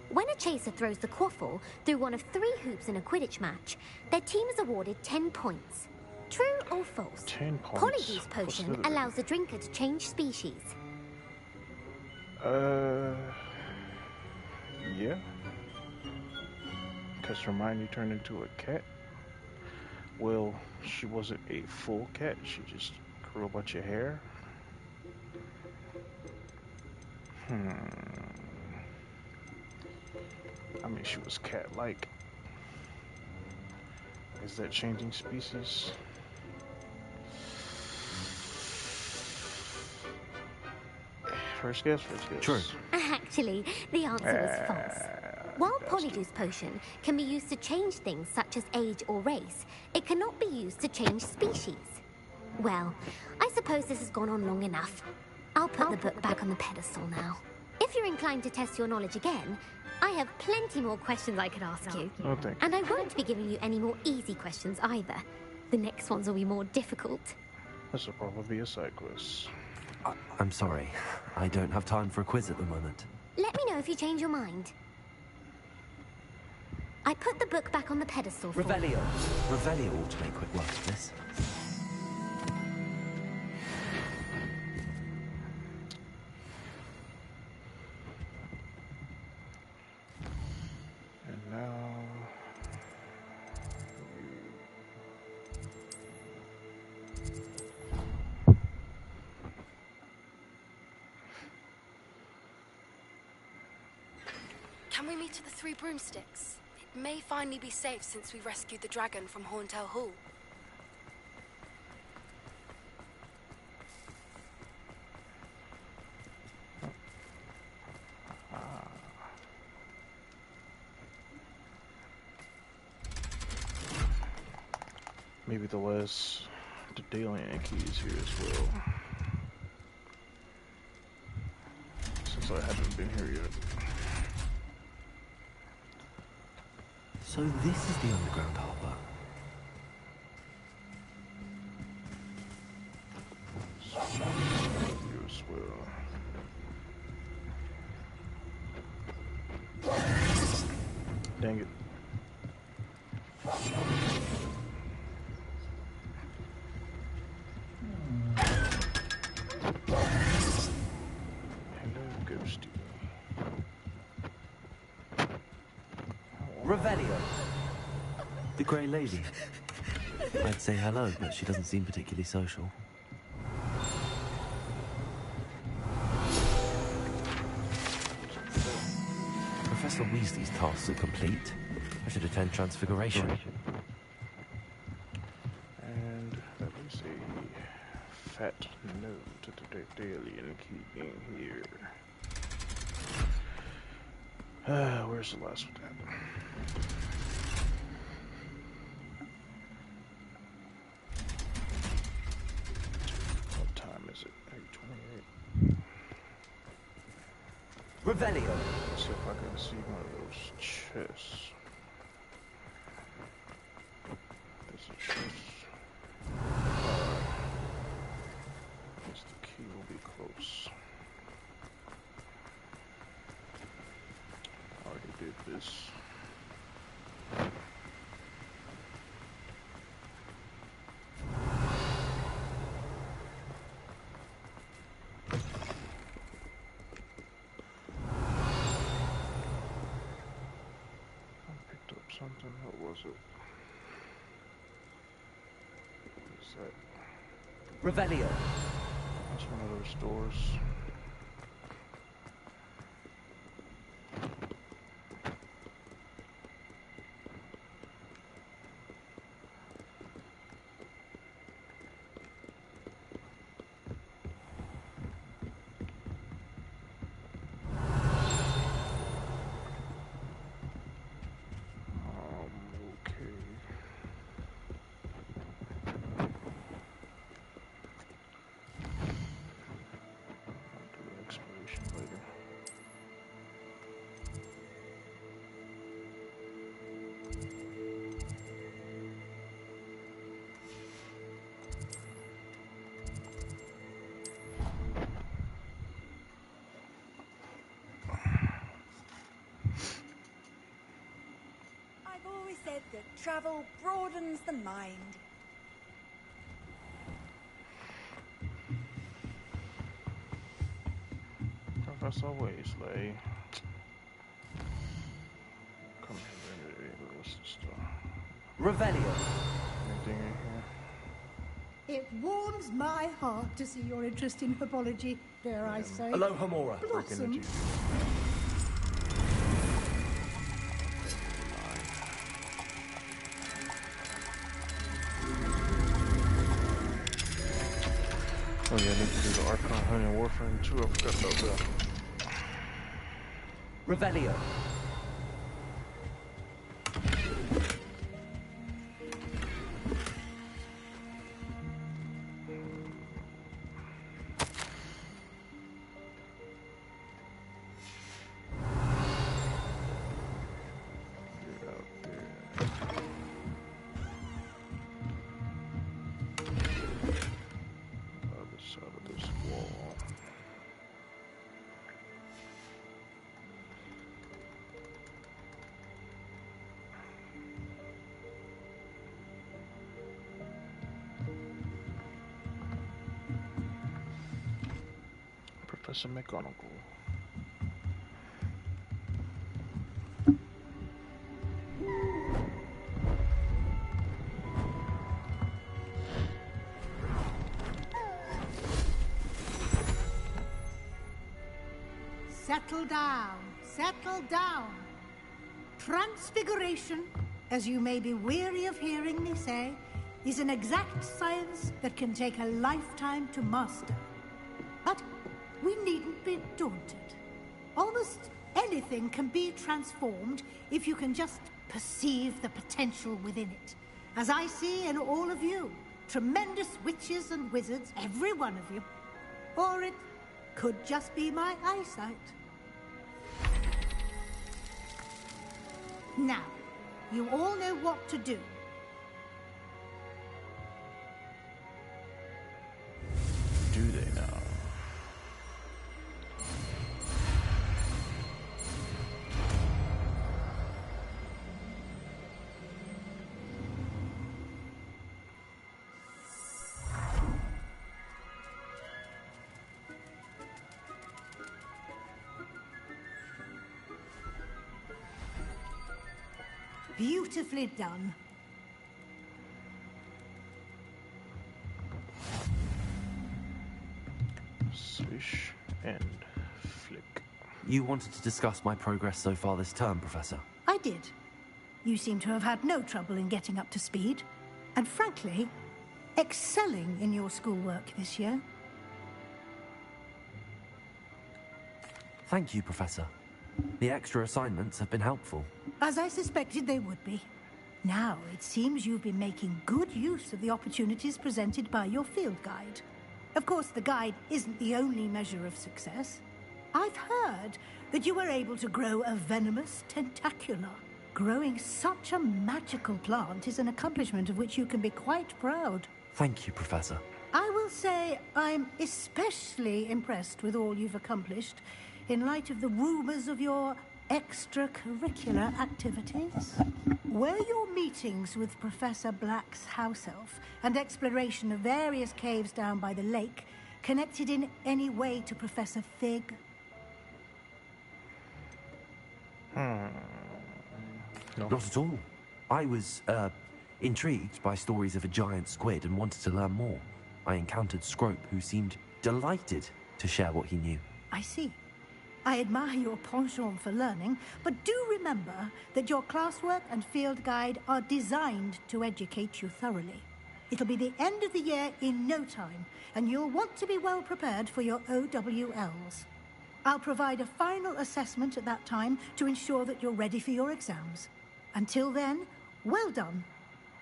When a chaser throws the quaffle through one of 3 hoops in a Quidditch match, their team is awarded 10 points. True or false? 10 points. Polyjuice potion allows the drinker to change species. Yeah. Because Hermione turned into a cat. Well, she wasn't a full cat. She just grew a bunch of hair. I mean, she was cat-like. Is that changing species? First guess. True. Actually, the answer was false. While Polyjuice potion can be used to change things such as age or race, it cannot be used to change species. Well, I suppose this has gone on long enough. I'll put the book back on the pedestal now. If you're inclined to test your knowledge again, I have plenty more questions I could ask you. Oh, thank you. And I won't be giving you any more easy questions either. The next ones will be more difficult. This will probably be a side quest. I'm sorry. I don't have time for a quiz at the moment. Let me know if you change your mind. I put the book back on the pedestal for Revelio. Revelio ought to make quick work of this. And now... Can we meet at the Three Broomsticks? It may finally be safe since we rescued the dragon from Horntail Hall. Maybe the last Daedalian key is here as well. Since I haven't been here yet. So this is the underground harbour. You as well. Dang it. Hello, Ghosty. Revelio. The Grey Lady. I'd say hello, but she doesn't seem particularly social. Professor Weasley's tasks are complete. I should attend Transfiguration. fat no to the daily and keeping here. Where's the last one at? What time is it? 8:28. Revelio. Let's see if I can see one of those chests. There's a chest. Guess the key will be close. Already did this. Something, what was it? What is that? Revelio. That's one of those doors. Said that travel broadens the mind. Professor Weasley. Come here, what's this stuff? Revelio. Anything in here? It warms my heart to see your interest in herbology, dare I say. Alohomora. Blossom. Oh yeah, I need to do the Archon Honey Warframe too. I forgot about that. Revelio. Professor McGonagall. Settle down, settle down. Transfiguration, as you may be weary of hearing me say, is an exact science that can take a lifetime to master. But we needn't be daunted. Almost anything can be transformed if you can just perceive the potential within it. As I see in all of you, tremendous witches and wizards, every one of you. Or it could just be my eyesight. Now, you all know what to do. Do they now? Beautifully done. Swish and flick. You wanted to discuss my progress so far this term, Professor? I did. You seem to have had no trouble in getting up to speed. And frankly, excelling in your schoolwork this year. Thank you, Professor. The extra assignments have been helpful. As I suspected they would be. Now, it seems you've been making good use of the opportunities presented by your field guide. Of course, the guide isn't the only measure of success. I've heard that you were able to grow a venomous tentacula. Growing such a magical plant is an accomplishment of which you can be quite proud. Thank you, Professor. I will say I'm especially impressed with all you've accomplished in light of the rumors of your extracurricular activities. Were your meetings with Professor Black's house elf and exploration of various caves down by the lake connected in any way to Professor Fig? No. Not at all. I was, intrigued by stories of a giant squid and wanted to learn more. I encountered Scrope, who seemed delighted to share what he knew. I see. I admire your penchant for learning, but do remember that your classwork and field guide are designed to educate you thoroughly. It'll be the end of the year in no time, and you'll want to be well prepared for your OWLs. I'll provide a final assessment at that time to ensure that you're ready for your exams. Until then, well done.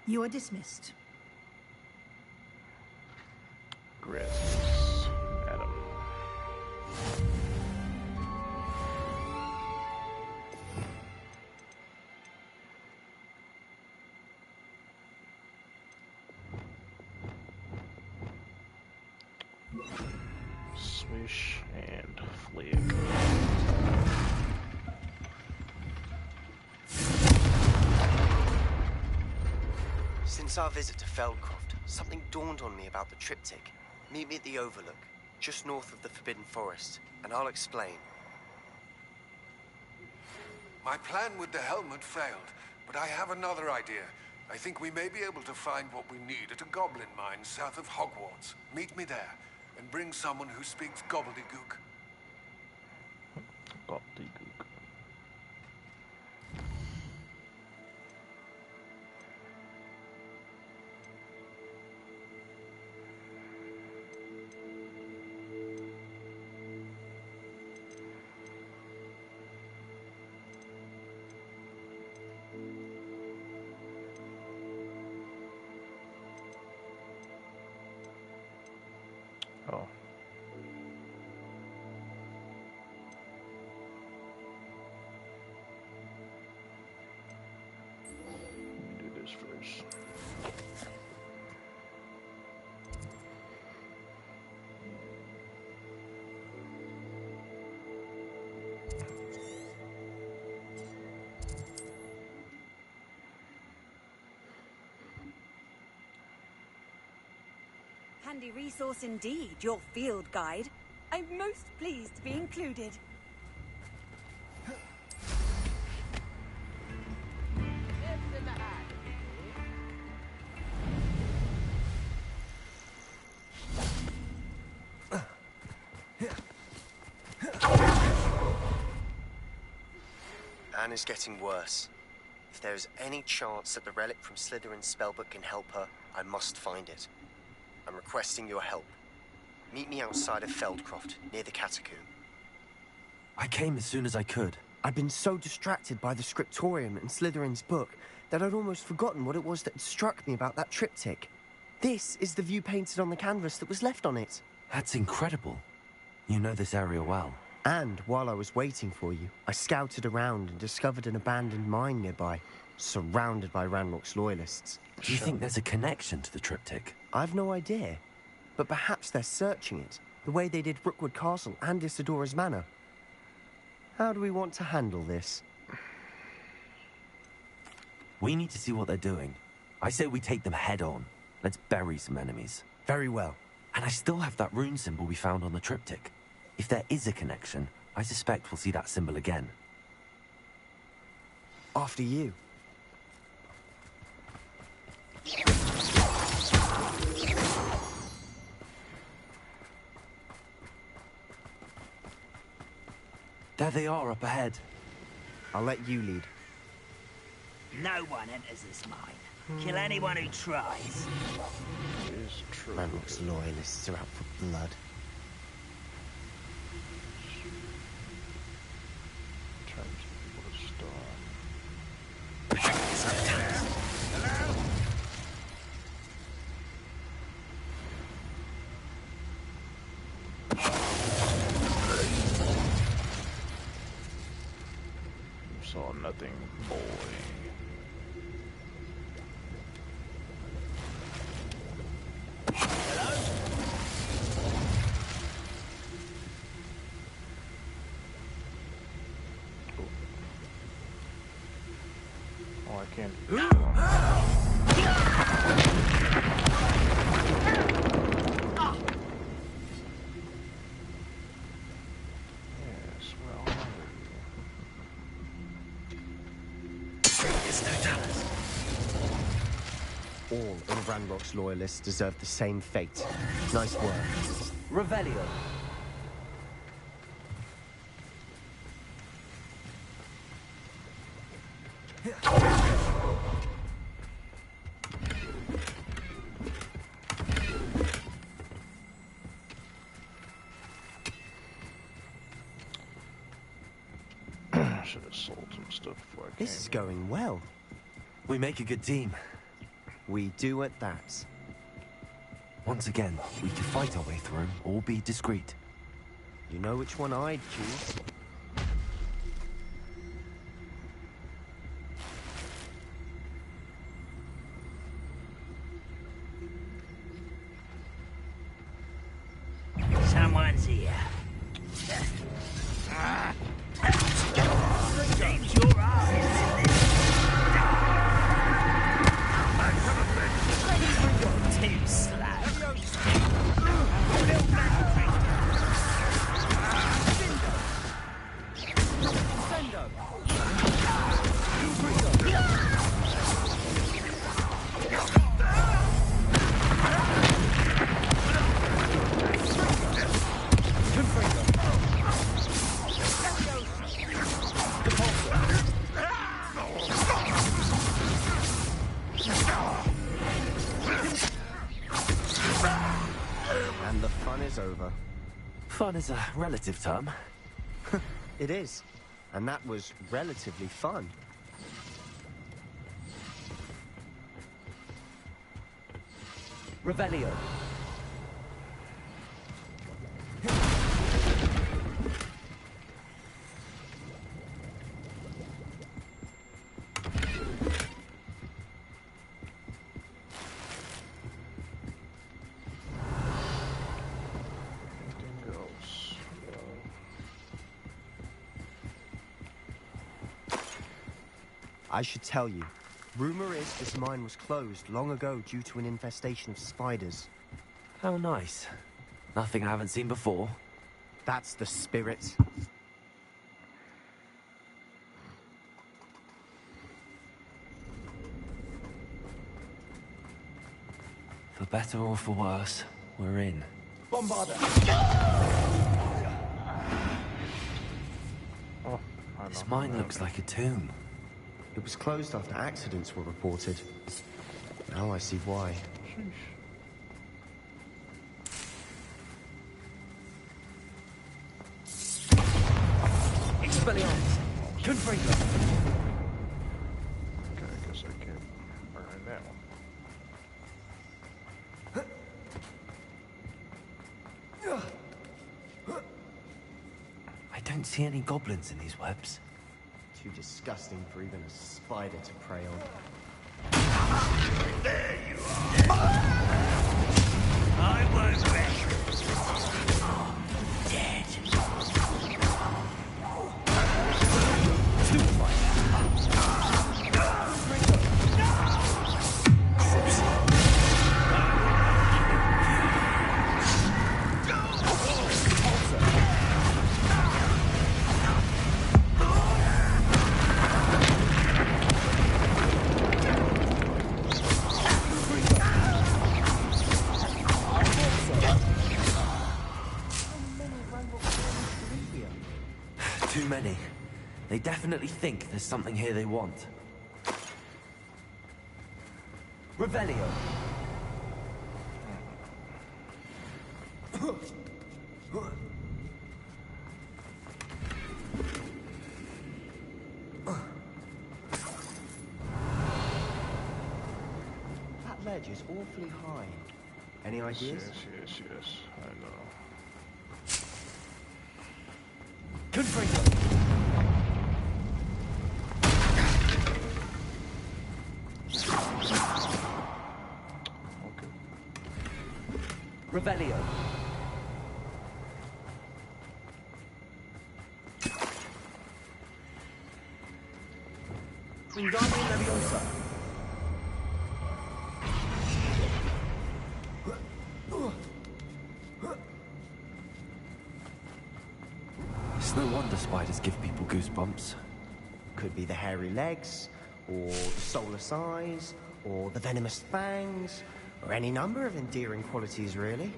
You are dismissed. Gracias, madam. Swish and flick. Since our visit to Feldcroft, something dawned on me about the triptych. Meet me at the Overlook, just north of the Forbidden Forest, and I'll explain. My plan with the helmet failed, but I have another idea. I think we may be able to find what we need at a goblin mine south of Hogwarts. Meet me there, and bring someone who speaks gobbledygook. Gobbledygook. Oh. Let me do this first. Handy resource indeed, your field guide. I'm most pleased to be included. Anna's getting worse. If there is any chance that the relic from Slytherin's spellbook can help her, I must find it. I'm requesting your help. Meet me outside of Feldcroft, near the catacomb. I came as soon as I could. I'd been so distracted by the scriptorium and Slytherin's book that I'd almost forgotten what it was that had struck me about that triptych. This is the view painted on the canvas that was left on it. That's incredible. You know this area well. And while I was waiting for you, I scouted around and discovered an abandoned mine nearby, surrounded by Ranrock's loyalists. Do you think there's a connection to the triptych? I've no idea, but perhaps they're searching it, the way they did Brookwood Castle and Isidora's Manor. How do we want to handle this? We need to see what they're doing. I say we take them head on. Let's bury some enemies. Very well. And I still have that rune symbol we found on the triptych. If there is a connection, I suspect we'll see that symbol again. After you. There they are up ahead. I'll let you lead. No one enters this mine. Kill anyone who tries. is true. Ranrock's loyalists are out for blood. Terms of people to start. You saw nothing, boy. Oh, I can't. Yes, well. All of Ranrock's loyalists deserve the same fate. Nice work. Revelio. I should have sold some stuff before I came. This is going well. We make a good team. We do at that. Once again, we could fight our way through or be discreet. You know which one I'd choose. Someone's here. Seems your ass is in this. Too slow. And the fun is over. Fun is a relative term. It is. And that was relatively fun. Revelio. Anything else? I should tell you. Rumor is this mine was closed long ago due to an infestation of spiders. How nice. Nothing I haven't seen before. That's the spirit. For better or for worse, we're in. Bombarder! Oh, I This know. mine looks like a tomb. It was closed after accidents were reported. Now I see why. Expelliarmus! Confringo! Okay, I guess I can burn that one. I don't see any goblins in these webs. Too disgusting for even a spider to prey on. There you are! I won't rest. Dead. Too many. They definitely think there's something here they want. Revelio. edge is awfully high. Any ideas? Yes. I know. Confringo! Okay. Revelio. Wingardium Leviosa. It's no wonder spiders give people goosebumps. Could be the hairy legs, or the soulless eyes, or the venomous fangs, or any number of endearing qualities, really.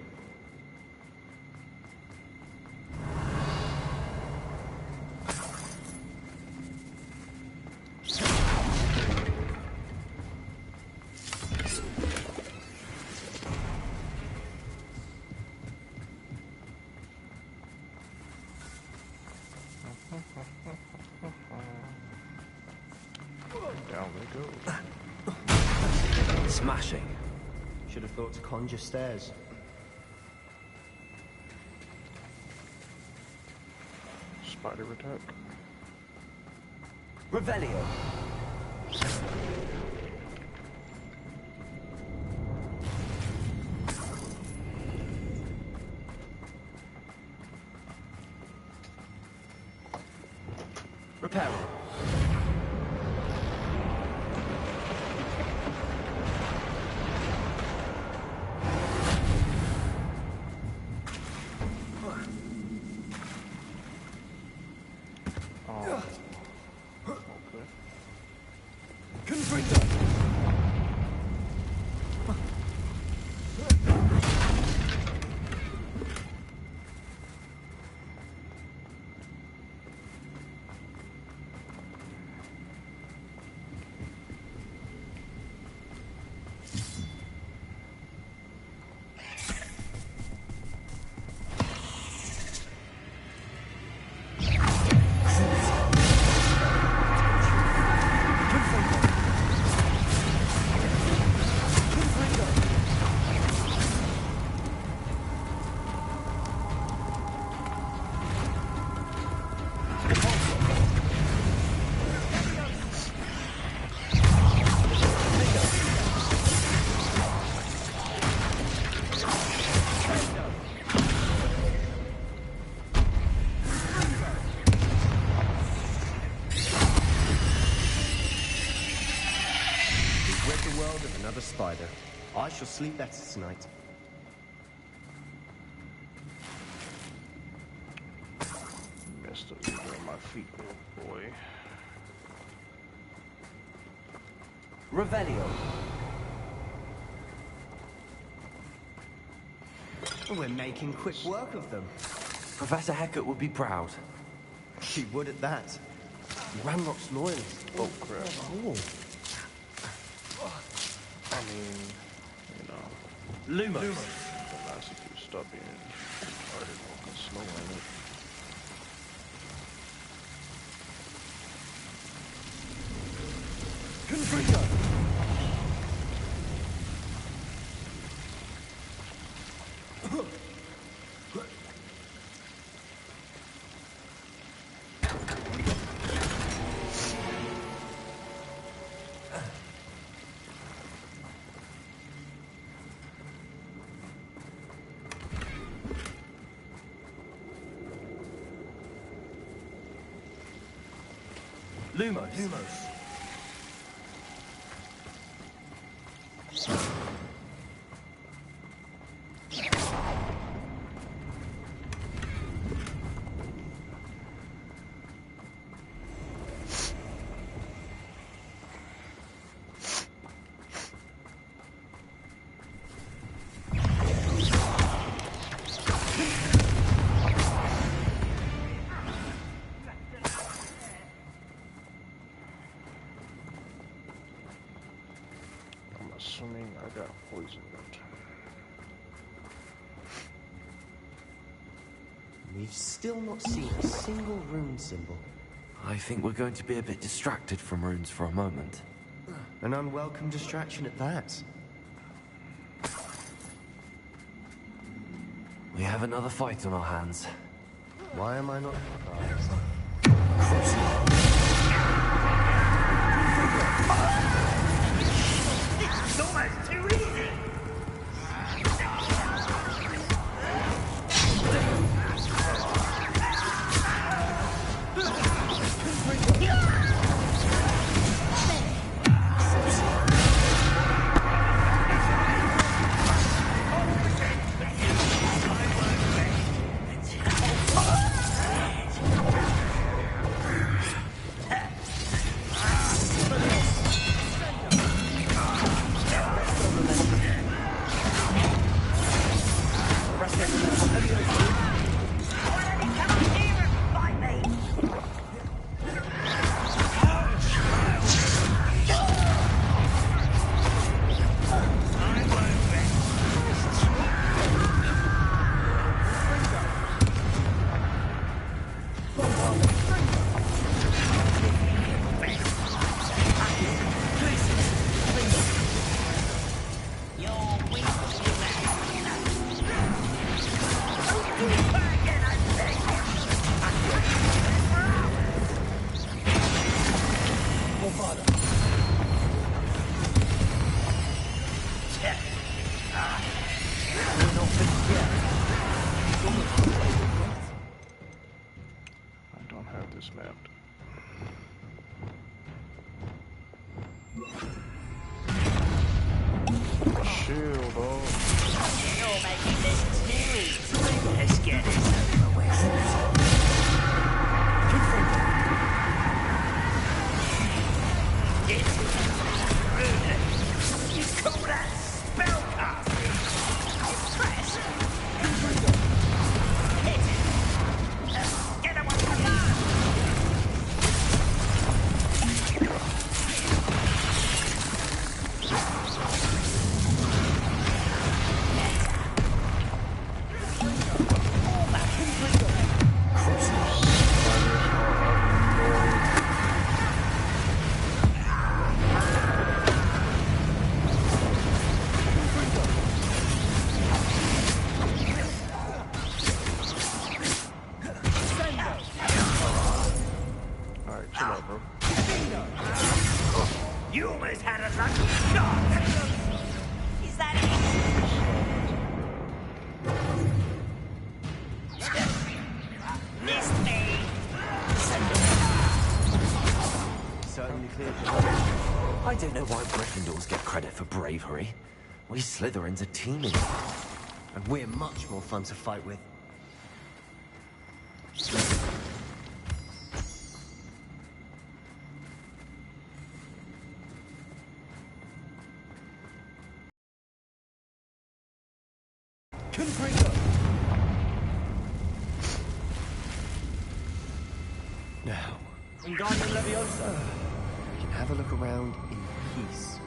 Down we go. Smashing. Should have thought to conjure stairs. Spider attack. Revelio. Reparo. Spider. I shall sleep better tonight. Messed up on my feet, little boy. Revelio. We're making quick work of them. Professor Hecat would be proud. She would at that. Ranrock's loyalist. Oh, crap. Oh. I mean, you know. Lumos. It'd be nice if you stop being retarded walking slow on it. Confringo. Lumos. Assuming I got poisoned. We've still not seen a single rune symbol. I think we're going to be a bit distracted from runes for a moment. An unwelcome distraction at that. We have another fight on our hands. Why am I not surprised? It's almost too easy. You almost had a lucky shot. Is that it? Missed me. Certainly cleared the I don't know why Gryffindors get credit for bravery. We Slytherins are teaming. And we're much more fun to fight with. Now, Wingardium Leviosa. we can have a look around in peace.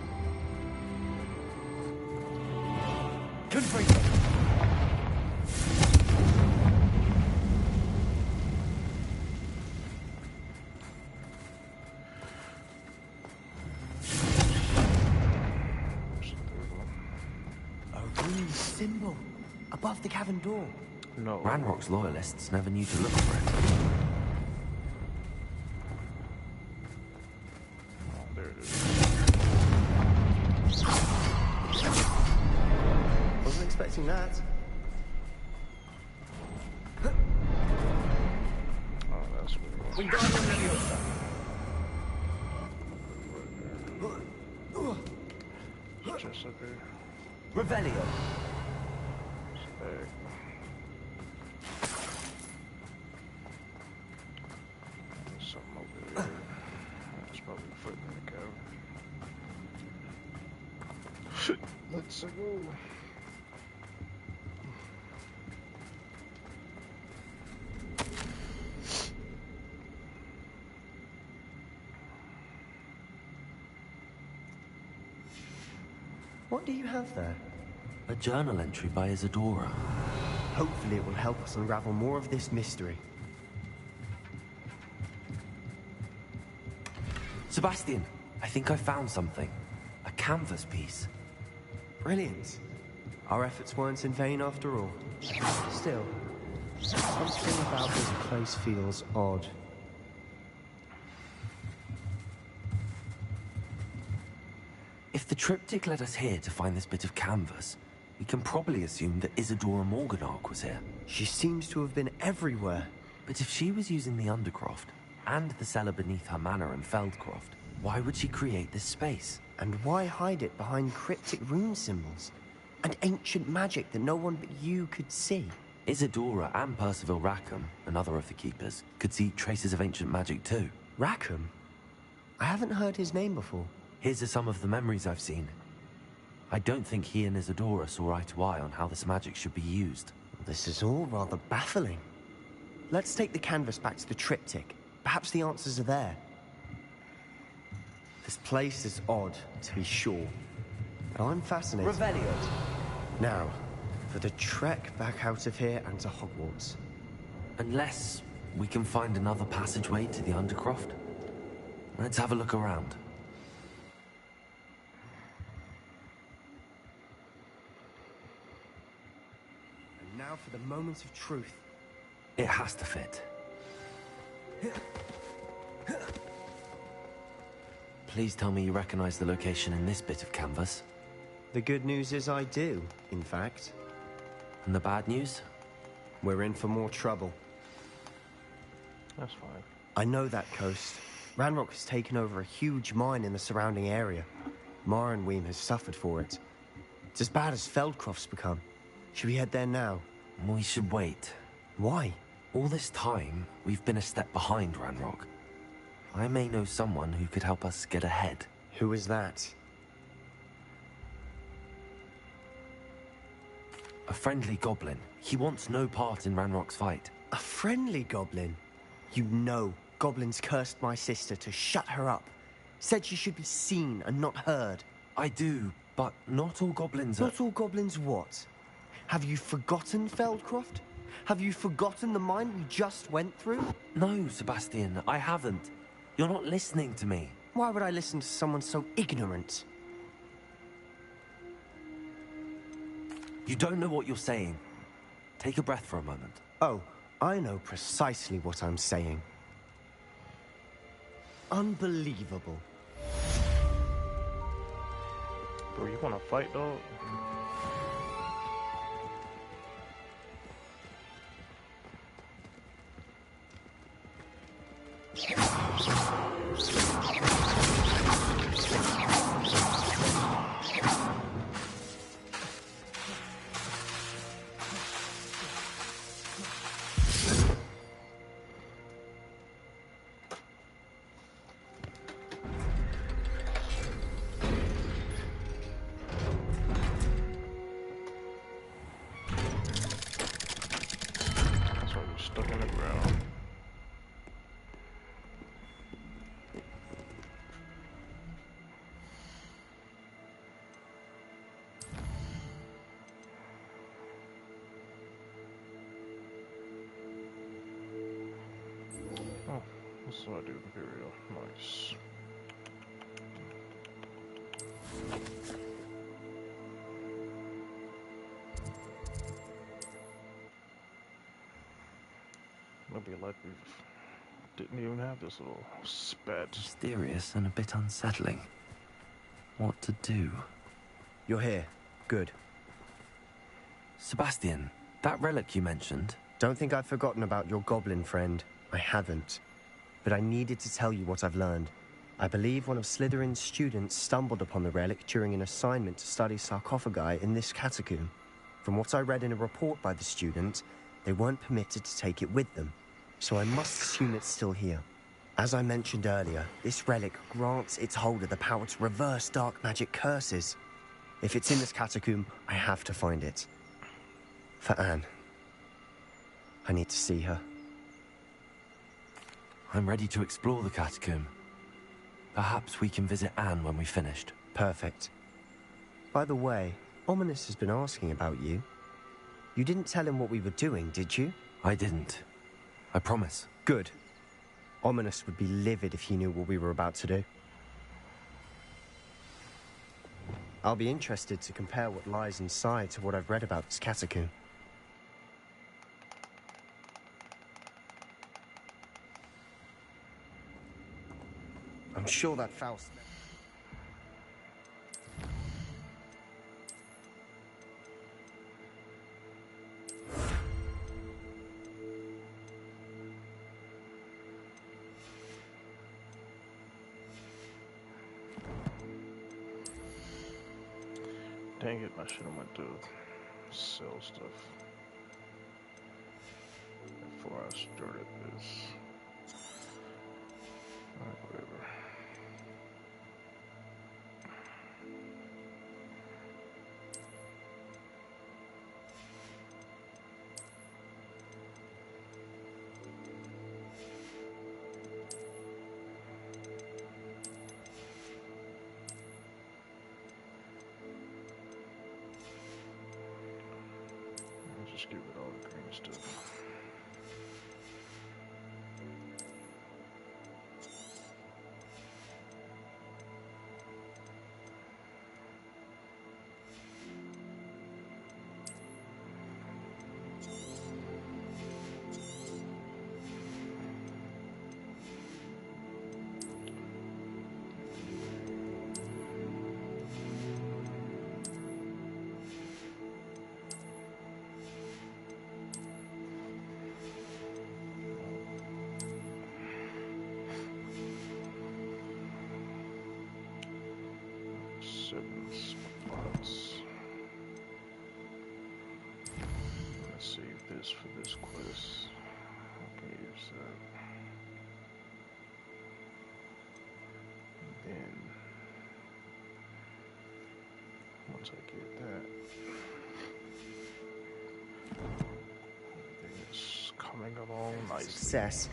Confringo. A rune symbol above the cavern door. No. Ranrock's loyalists never knew to look for it. There it is. Wasn't expecting that. Oh, that's what it was. Wingardium Leviosa. Just up here. Revelio. There. There's something over here. That's probably a foot in the cavern. Let's go. What do you have there? A journal entry by Isadora. Hopefully it will help us unravel more of this mystery. Sebastian, I think I found something. A canvas piece. Brilliant. Our efforts weren't in vain after all. Still, something about this place feels odd. If the triptych led us here to find this bit of canvas, we can probably assume that Isadora Morganach was here. She seems to have been everywhere. But if she was using the Undercroft, and the cellar beneath her manor in Feldcroft, why would she create this space? And why hide it behind cryptic rune symbols? And ancient magic that no one but you could see? Isadora and Percival Rackham, another of the Keepers, could see traces of ancient magic too. Rackham? I haven't heard his name before. His are some of the memories I've seen. I don't think he and Isadora saw eye to eye on how this magic should be used. This is all rather baffling. Let's take the canvas back to the triptych. Perhaps the answers are there. This place is odd, to be sure. But I'm fascinated. Revelio. Now, for the trek back out of here and to Hogwarts. Unless we can find another passageway to the Undercroft. Let's have a look around. And now for the moment of truth. It has to fit. Please tell me you recognize the location in this bit of canvas. The good news is I do, in fact. And the bad news? We're in for more trouble. That's fine. I know that coast. Ranrock has taken over a huge mine in the surrounding area. Marrenweem has suffered for it. It's as bad as Feldcroft's become. Should we head there now? We should wait. Why? All this time, we've been a step behind Ranrock. I may know someone who could help us get ahead. Who is that? A friendly goblin. He wants no part in Ranrock's fight. A friendly goblin? You know, goblins cursed my sister to shut her up. Said she should be seen and not heard. I do, but not all goblins are... Not all goblins what? Have you forgotten Feldcroft? Have you forgotten the mine we just went through? No, Sebastian, I haven't. You're not listening to me. Why would I listen to someone so ignorant? You don't know what you're saying. Take a breath for a moment. Oh, I know precisely what I'm saying. Unbelievable. Bro, you wanna fight, dog? Stuck in the ground. Oh, what's what I do, Imperial? Nice. It'll be like we didn't even have this little spat. Mysterious and a bit unsettling. What to do? You're here. Good. Sebastian, that relic you mentioned... Don't think I've forgotten about your goblin friend. I haven't. But I needed to tell you what I've learned. I believe one of Slytherin's students stumbled upon the relic during an assignment to study sarcophagi in this catacomb. From what I read in a report by the student, they weren't permitted to take it with them, so I must assume it's still here. As I mentioned earlier, this relic grants its holder the power to reverse dark magic curses. If it's in this catacomb, I have to find it. For Anne. I need to see her. I'm ready to explore the catacomb. Perhaps we can visit Anne when we've finished. Perfect. By the way, Ominous has been asking about you. You didn't tell him what we were doing, did you? I didn't. I promise. Good. Ominous would be livid if he knew what we were about to do. I'll be interested to compare what lies inside to what I've read about this catacomb. I'm sure that foul smell... Dang it, I should have went to sell stuff before I started this. Alright, whatever. Just get rid of all the green stuff. For this quest, I can use that. And then once I get that, everything is coming along nicely. Success.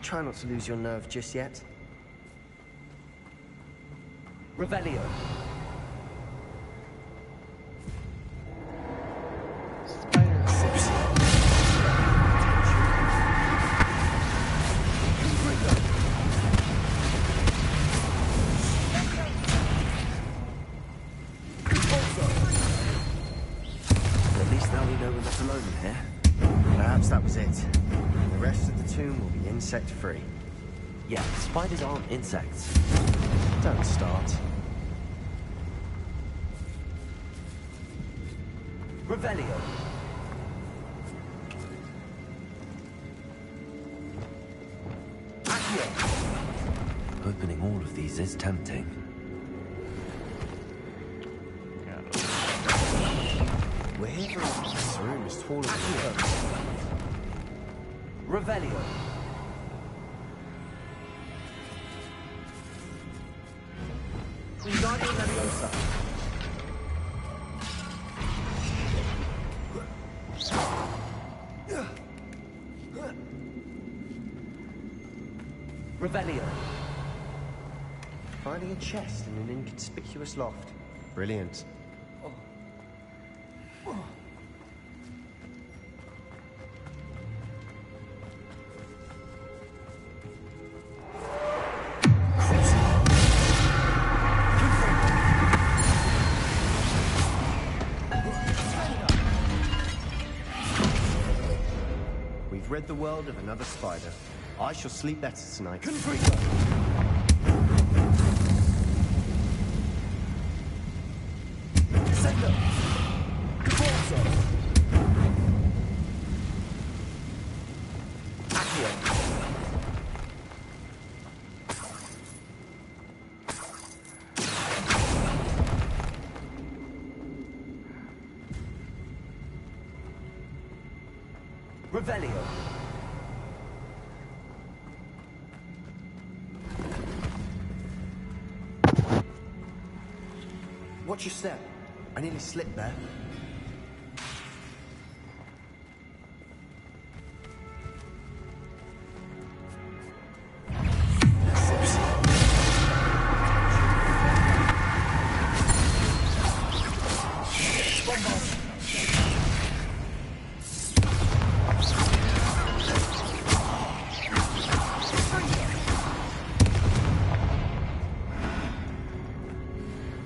Try not to lose your nerve just yet. Revelio. Insect-free. Yeah, spiders aren't insects. Don't start. Revelio. Opening all of these is tempting. Wherever this room is taller than the earth. Revelio. Revelio. Finding a chest in an inconspicuous loft. Brilliant. We've rid the world of another spider. I shall sleep better tonight. Revelio. Watch your step. I nearly slipped there.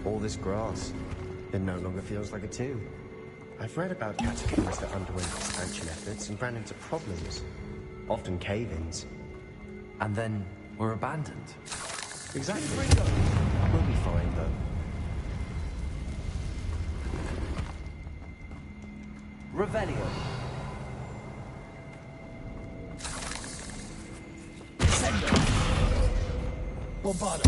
All this grass. It no longer feels like a tomb. I've read about catacombs that underwent expansion efforts and ran into problems. Often cave-ins. And then were abandoned. Exactly. We'll be fine, though. Revelio. Bombarda.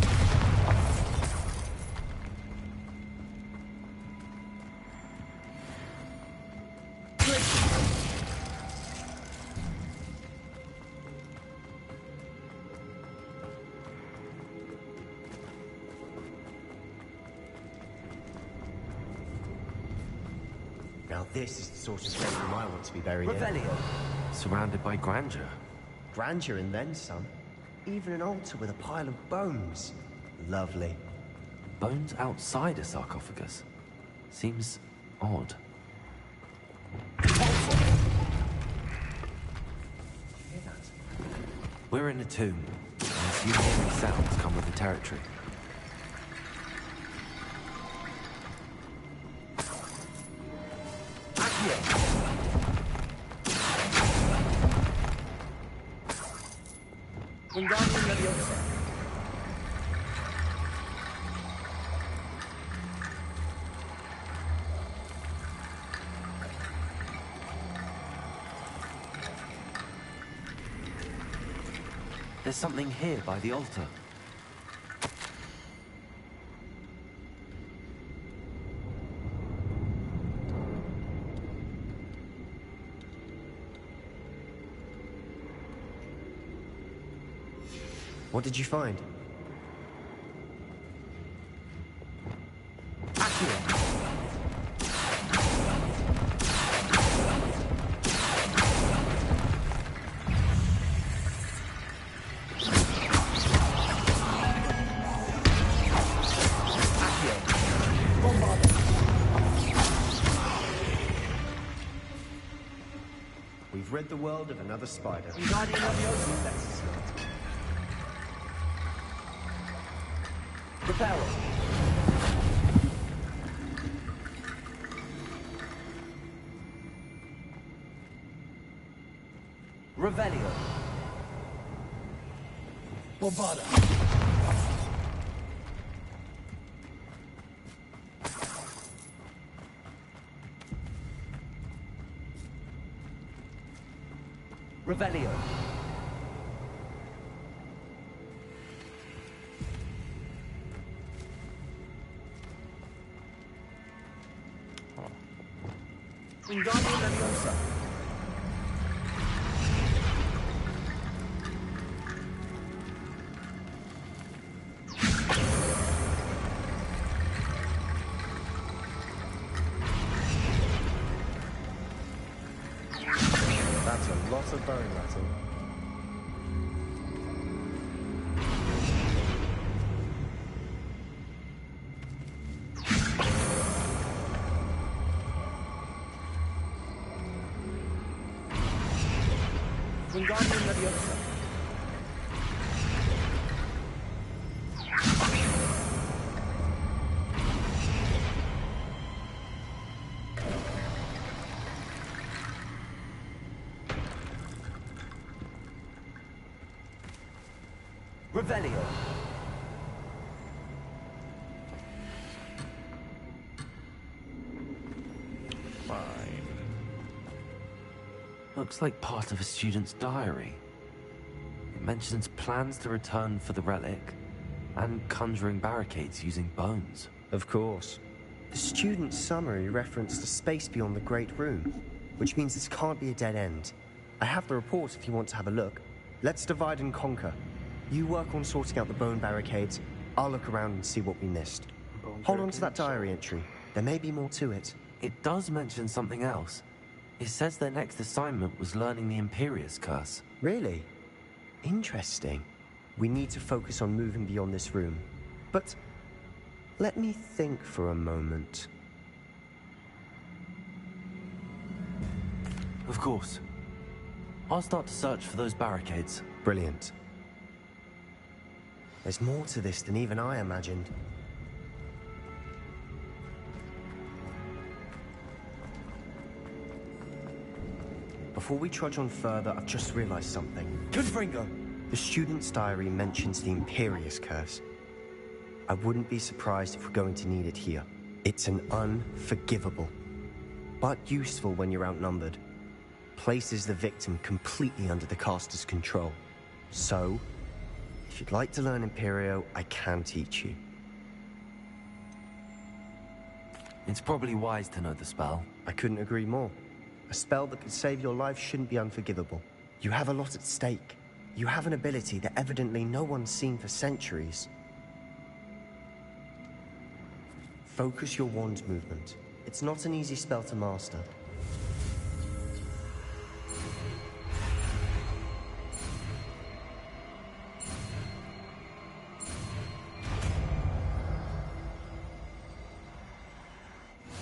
Now this is the sort of bedroom I want to be buried Revelio. in. Surrounded by grandeur. Grandeur and then some. Even an altar with a pile of bones. Lovely. Bones outside a sarcophagus. Seems odd. We're in a tomb. And assume hearing sounds come with the territory. Wingardium Leviosa. There's something here by the altar. What did you find? We've rid the world of another spider. Wingardium Leviosa. That's Repel. Revelio. Bombarda. Revelio. Wingardium Leviosa. That's a lot of bone rattle. Wingardium Leviosa. Revelio. Fine. Looks like part of a student's diary. It mentions plans to return for the relic and conjuring barricades using bones. Of course. The student's summary referenced a space beyond the Great Room, which means this can't be a dead end. I have the report if you want to have a look. Let's divide and conquer. You work on sorting out the bone barricades. I'll look around and see what we missed. Hold on to that diary entry. There may be more to it. It does mention something else. It says their next assignment was learning the Imperius Curse. Really? Interesting. We need to focus on moving beyond this room. But let me think for a moment. Of course. I'll start to search for those barricades. Brilliant. There's more to this than even I imagined. Before we trudge on further, I've just realized something. Confringo! The student's diary mentions the Imperious Curse. I wouldn't be surprised if we're going to need it here. It's an unforgivable, but useful when you're outnumbered. Places the victim completely under the caster's control. So, if you'd like to learn Imperio, I can teach you. It's probably wise to know the spell. I couldn't agree more. A spell that could save your life shouldn't be unforgivable. You have a lot at stake. You have an ability that evidently no one's seen for centuries. Focus your wand movement. It's not an easy spell to master.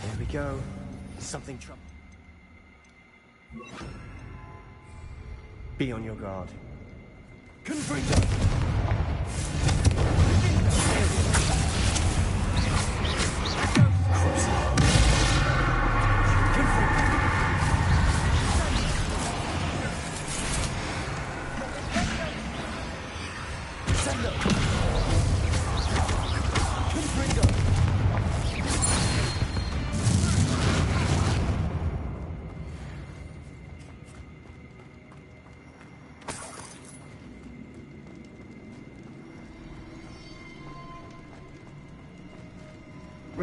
There we go. Something trouble. Be on your guard.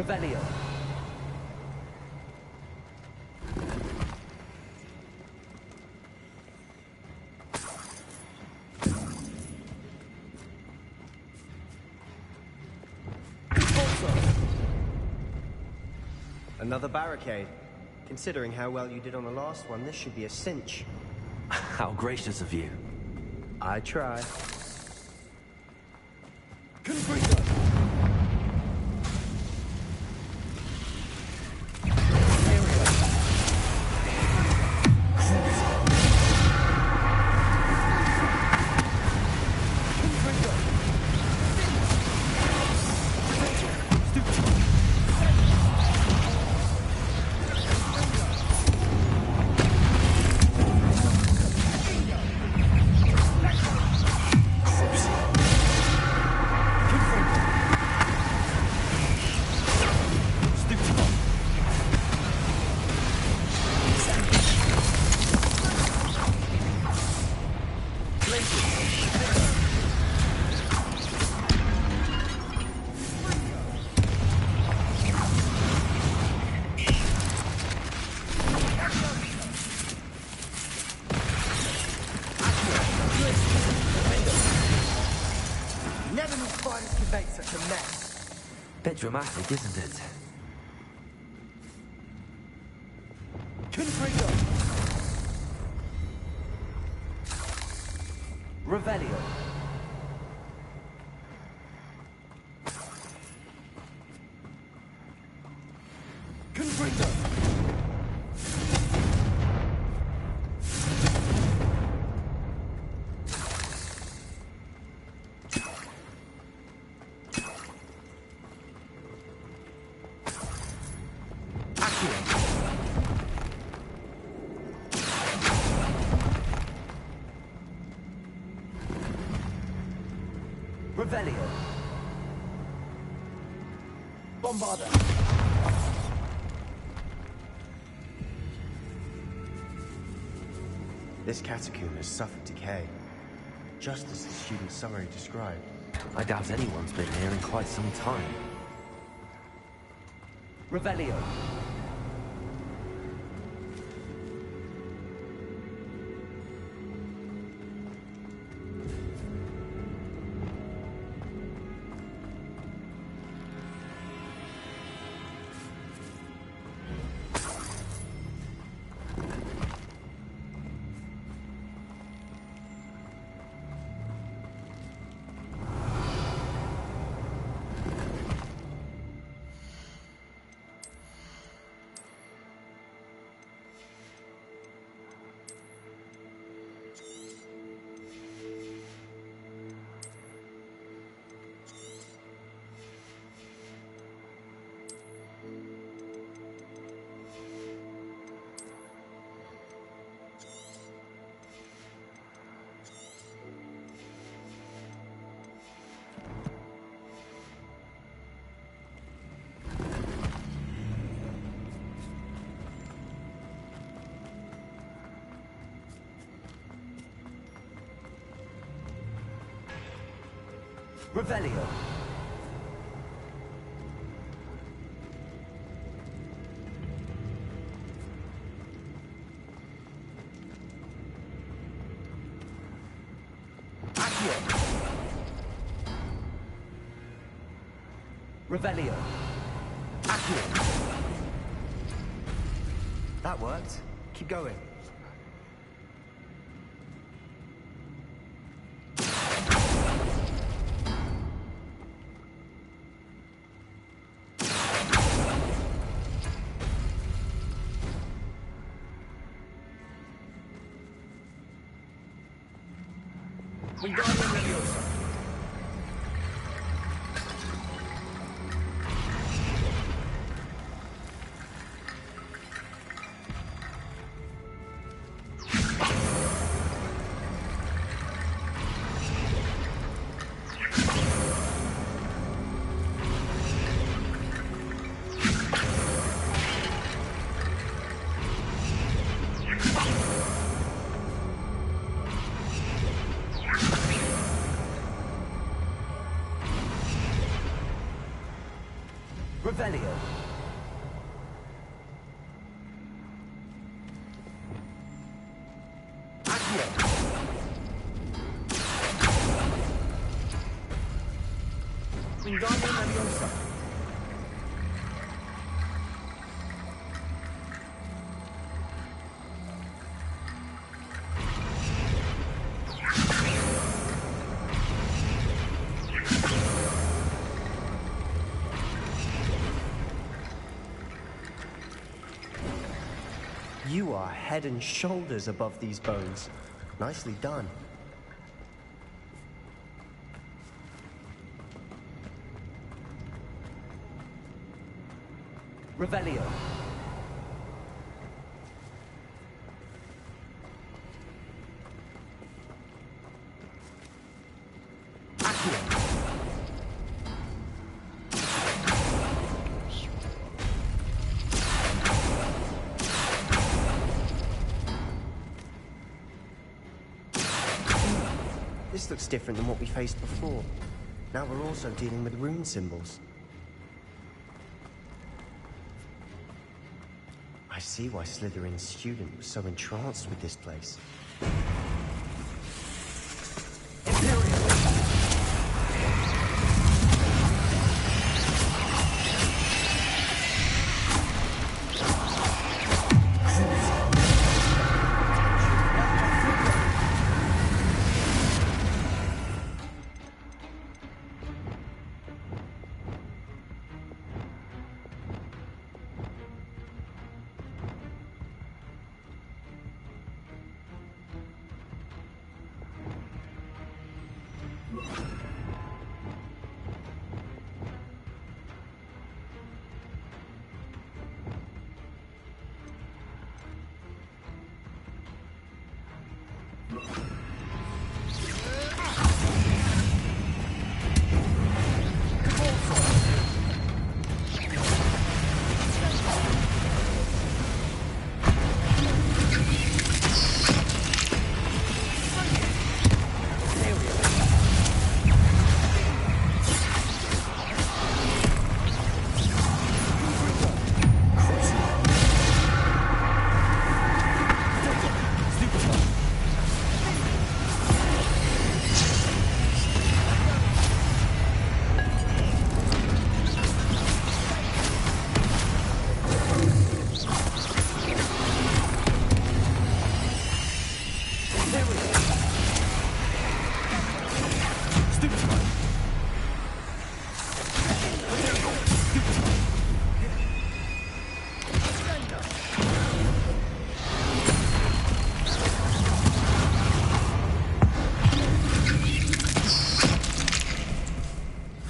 Revelio. Another barricade. Considering how well you did on the last one, this should be a cinch. How gracious of you. I try. Bit dramatic, isn't it? Revelio. Revelio. Bombarda. This catacomb has suffered decay, just as the student's summary described. I doubt anyone's been here in quite some time. Revelio. Revelio. Revelio. Accio. That worked. Keep going. Wingardium Leviosa. Revelio. Accio. Wingardium Leviosa. You are head and shoulders above these bones. Nicely done. Revelio. Accio. This looks different than what we faced before. Now we're also dealing with rune symbols. I see why Slytherin's student was so entranced with this place.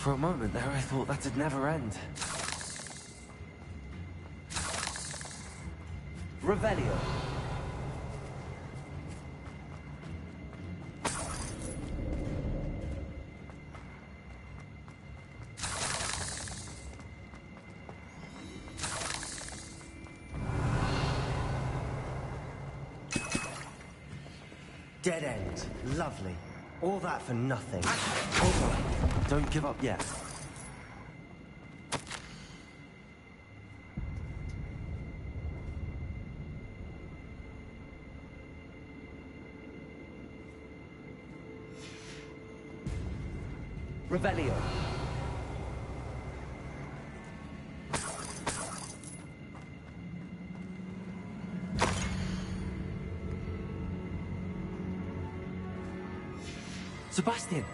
For a moment there, I thought that'd never end. Revelio. Dead end. Lovely. All that for nothing. Hold on. Don't give up yet. Revelio. Sebastian,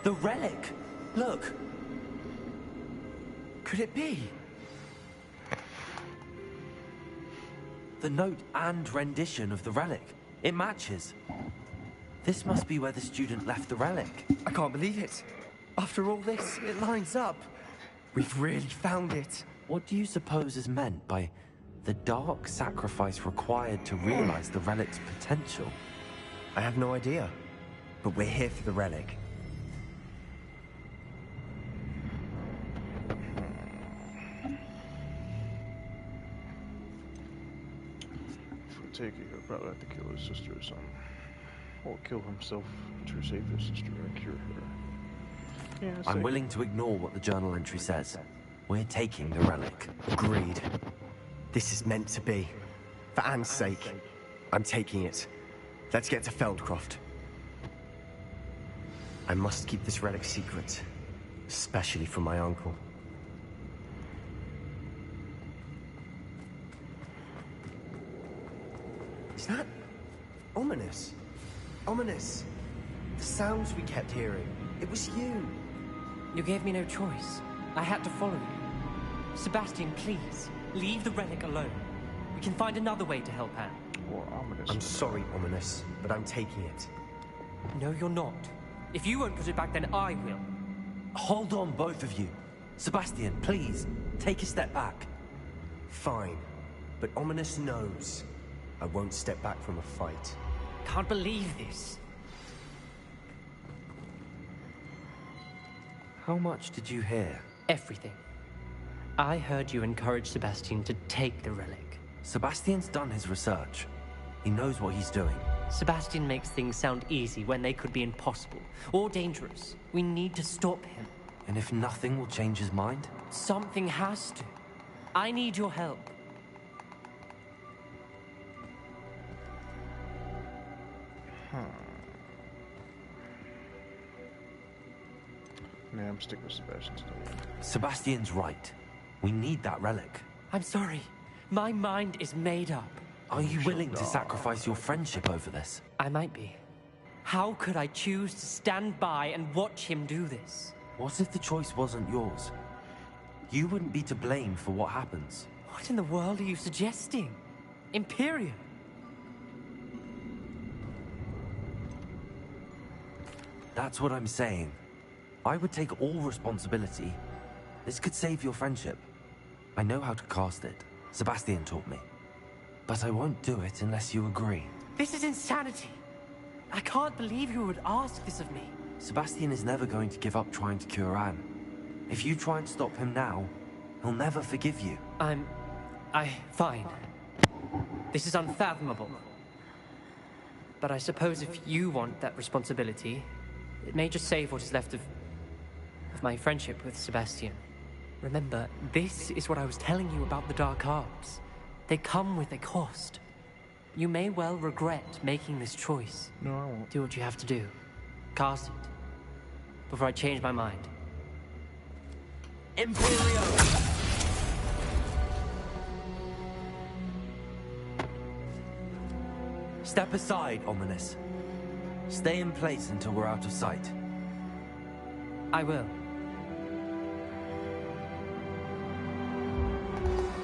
the relic. Look. Could it be? The note and rendition of the relic. It matches. This must be where the student left the relic. I can't believe it. After all this, it lines up. We've really found it. What do you suppose is meant by the dark sacrifice required to realize the relic's potential? I have no idea, but we're here for the relic. If we take it, he'll probably have to kill his sister or something. Or kill himself to save his sister and cure her. Yeah, I'm willing to ignore what the journal entry says. We're taking the relic. Agreed. This is meant to be. For Anne's sake, I'm taking it. Let's get to Feldcroft. I must keep this relic secret, especially from my uncle. Is that ominous? Ominous. The sounds we kept hearing. It was you. You gave me no choice. I had to follow you. Sebastian, please, leave the relic alone. We can find another way to help Anne. Or ominous. I'm sorry, Ominous, but I'm taking it. No, you're not. If you won't put it back, then I will. Hold on, both of you. Sebastian, please, take a step back. Fine, but Ominous knows I won't step back from a fight. Can't believe this. How much did you hear? Everything. I heard you encourage Sebastian to take the relic. Sebastian's done his research. He knows what he's doing. Sebastian makes things sound easy when they could be impossible or dangerous. We need to stop him. And if nothing will change his mind? Something has to. I need your help. Yeah, I'm sticking with Sebastian still. Sebastian's right. We need that relic. I'm sorry. My mind is made up. Are you willing to sacrifice your friendship over this? I might be. How could I choose to stand by and watch him do this? What if the choice wasn't yours? You wouldn't be to blame for what happens. What in the world are you suggesting? Imperium? That's what I'm saying. I would take all responsibility. This could save your friendship. I know how to cast it. Sebastian taught me. But I won't do it unless you agree. This is insanity. I can't believe you would ask this of me. Sebastian is never going to give up trying to cure Anne. If you try and stop him now, he'll never forgive you. Fine. This is unfathomable. But I suppose if you want that responsibility, it may just save what is left of my friendship with Sebastian. Remember, this is what I was telling you about the Dark Arts. They come with a cost. You may well regret making this choice. No, I won't. Do what you have to do. Cast it. Before I change my mind. Imperio! Step aside, Ominous. Stay in place until we're out of sight. I will.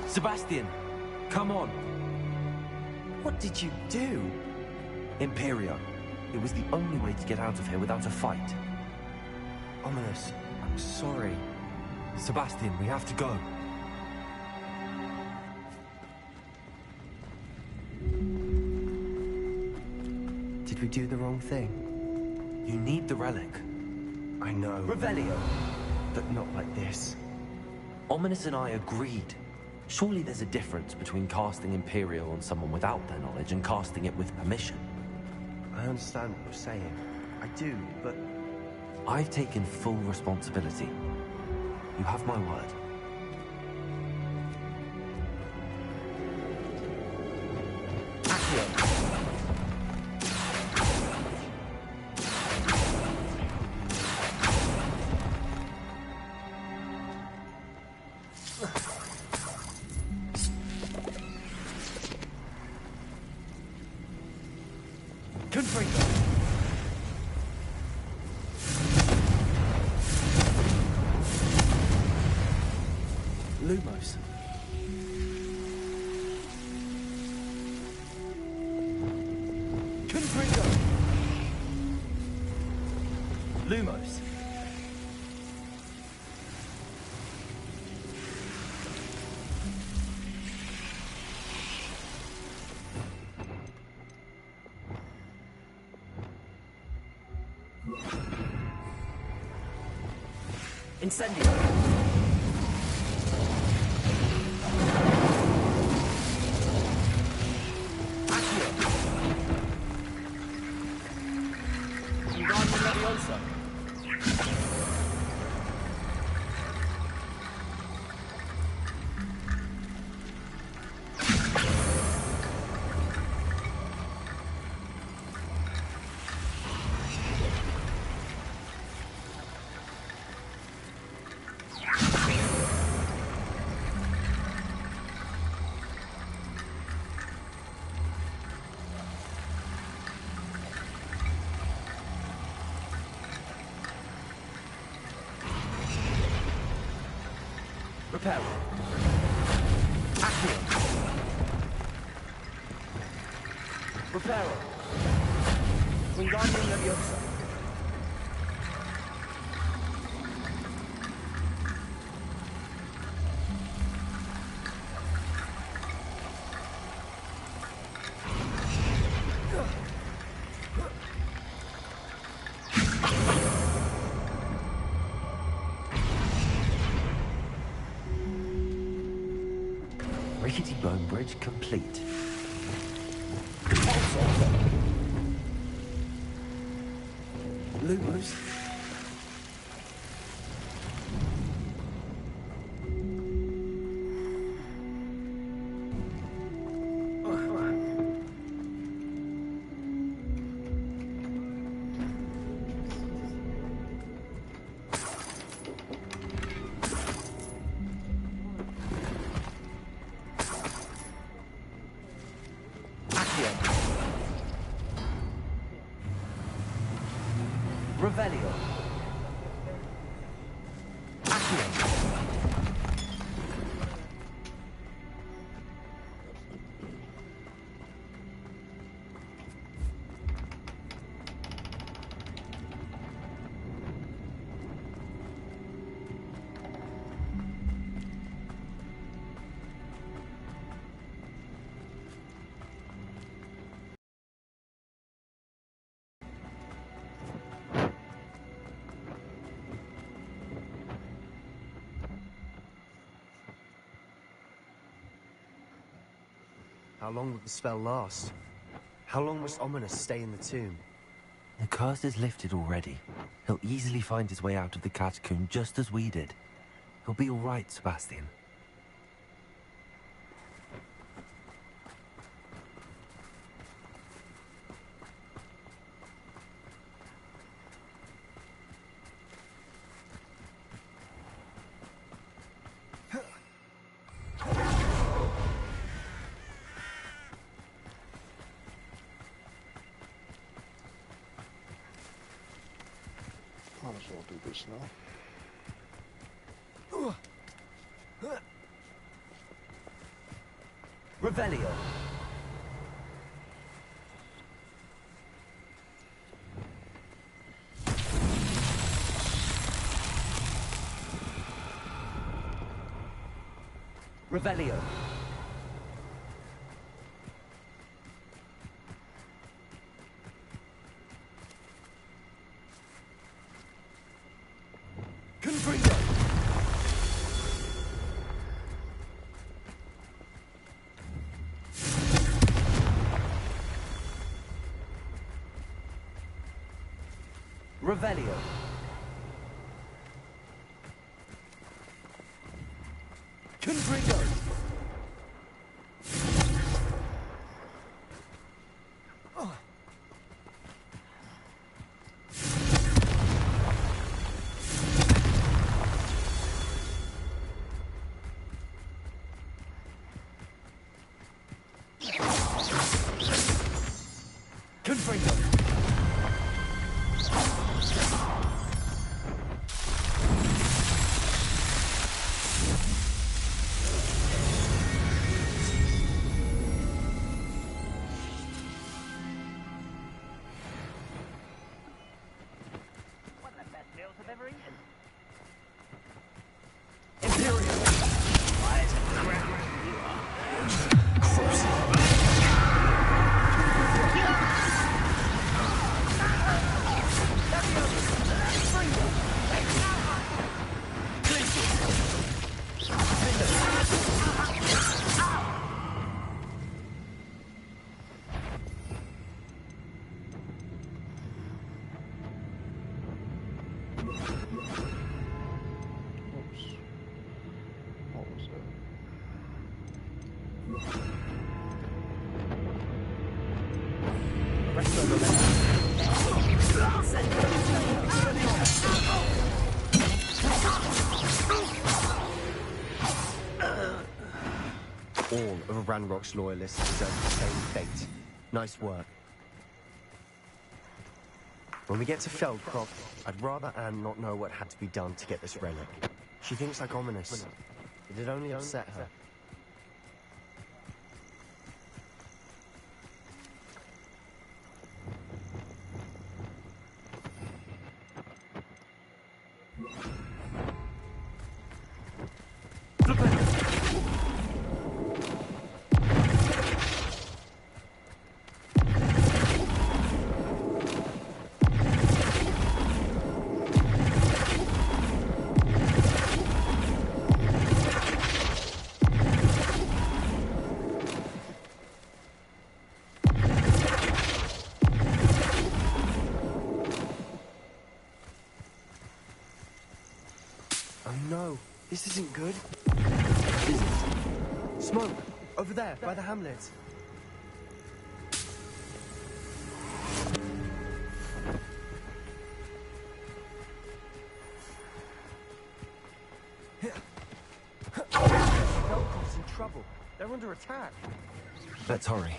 Sebastian, come on. What did you do? Imperio. It was the only way to get out of here without a fight. Ominous, I'm sorry. Sebastian, we have to go. Did we do the wrong thing? You need the relic. I know. Revelio. But not like this. Ominous and I agreed. Surely there's a difference between casting Imperial on someone without their knowledge and casting it with permission. I understand what you're saying. I do, but... I've taken full responsibility. You have my word. Lumos. Confringo. Lumos. Incendio. Repel. Accio. Repel. Wingardium Leviosa. Rickety bone bridge complete. Lumos. Revelio. Accio. How long will the spell last? How long must Ominous stay in the tomb? The curse is lifted already. He'll easily find his way out of the catacomb just as we did. He'll be all right, Sebastian. Might as well do this now. Revelio. Revelio. Confringo. Revelio. Confringo. All of Ranrock's loyalists deserve the same fate. Nice work. When we get to Feldcroft, I'd rather Anne not know what had to be done to get this relic. She thinks like ominous. It'd only upset her. No, this isn't good. Smoke! Over there, by the hamlet. Velcroft's in trouble. They're under attack. Let's hurry.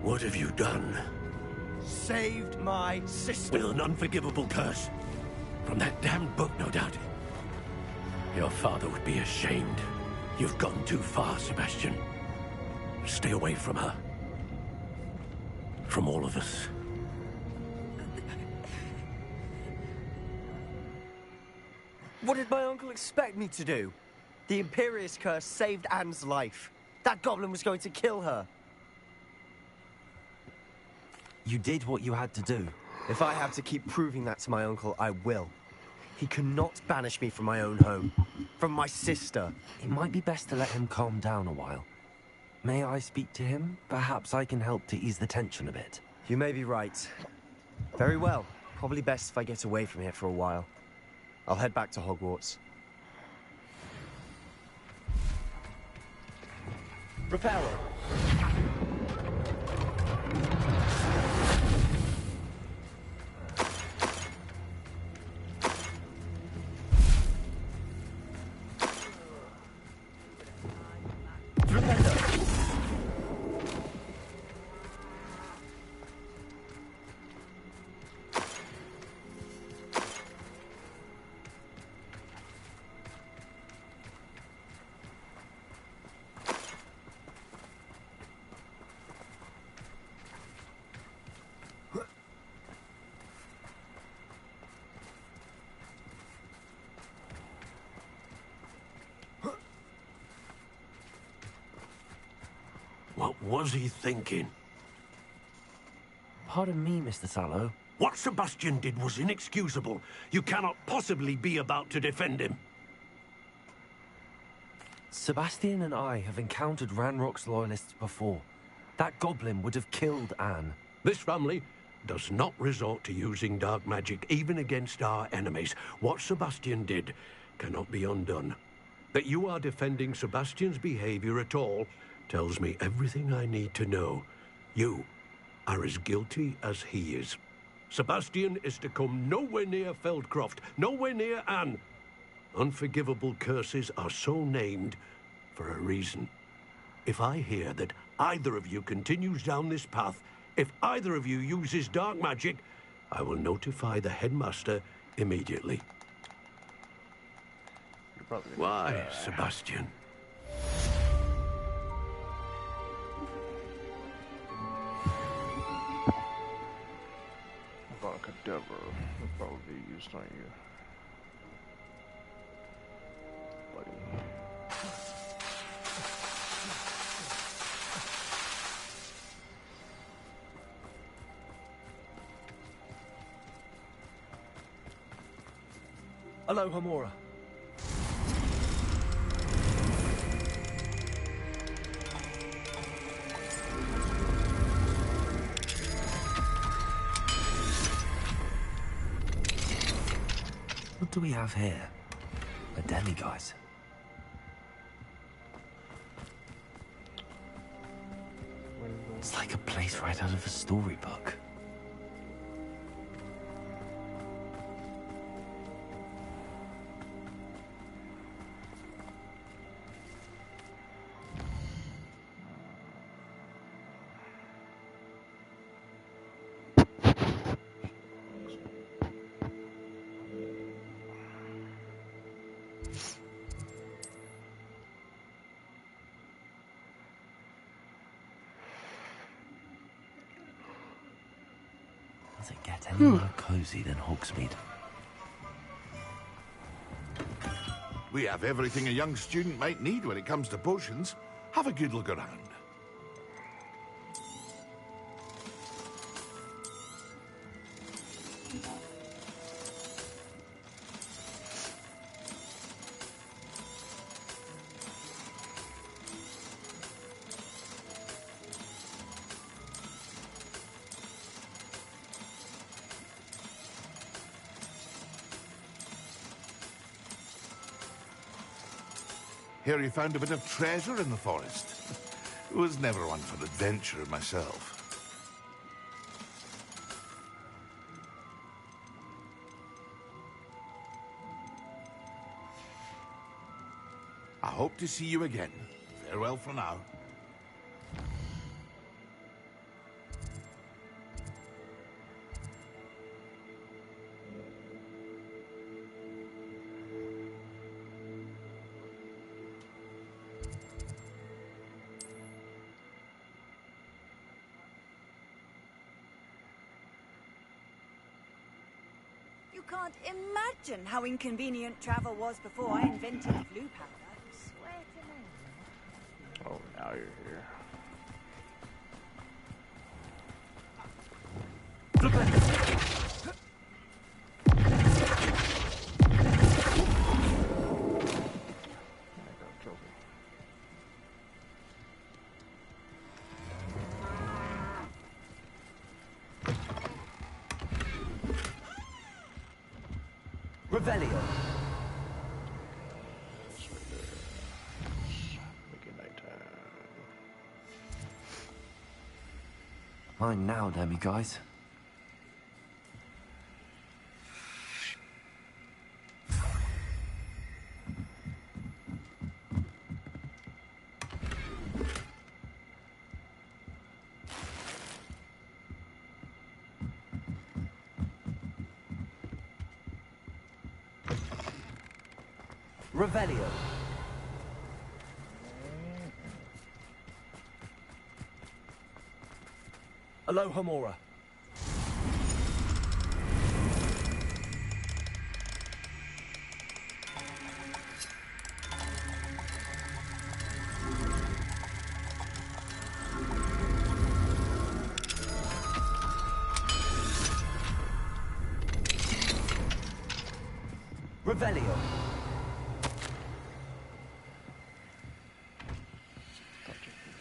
What have you done? Saved my sister. With an unforgivable curse. From that damned book, no doubt. Your father would be ashamed. You've gone too far, Sebastian. Stay away from her. From all of us. What did my uncle expect me to do? The Imperious curse saved Anne's life. That goblin was going to kill her. You did what you had to do. If I have to keep proving that to my uncle, I will. He cannot banish me from my own home. From my sister. It might be best to let him calm down a while. May I speak to him? Perhaps I can help to ease the tension a bit. You may be right. Very well. Probably best if I get away from here for a while. I'll head back to Hogwarts. Reparo. What was he thinking? Pardon me, Mr. Sallow. What Sebastian did was inexcusable. You cannot possibly be about to defend him. Sebastian and I have encountered Ranrock's loyalists before. That goblin would have killed Anne. This family does not resort to using dark magic, even against our enemies. What Sebastian did cannot be undone. That you are defending Sebastian's behavior at all tells me everything I need to know. You are as guilty as he is. Sebastian is to come nowhere near Feldcroft, nowhere near Anne. Unforgivable curses are so named for a reason. If I hear that either of you continues down this path, if either of you uses dark magic, I will notify the headmaster immediately. Why, Sebastian? Cadaver will probably be used on you, buddy. Hello, Hamora. What do we have here? A demiguise. It's like a place right out of a storybook. Does it get any more cozy than Hogsmeade? We have everything a young student might need when it comes to potions. Have a good look around. Here you found a bit of treasure in the forest. Was never one for adventure myself. I hope to see you again. Farewell for now. You can't imagine how inconvenient travel was before I invented blue powder. Swear to me. Oh, now you're here. Revelio. Mine now, damn you guys. Revelio. Aloha Mora. Revelio.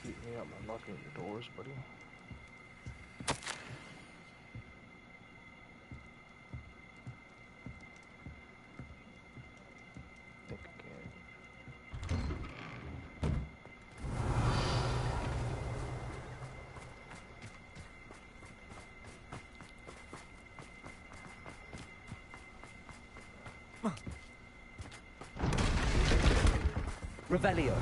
Keep me out by locking your doors, buddy. Think again. Revelio.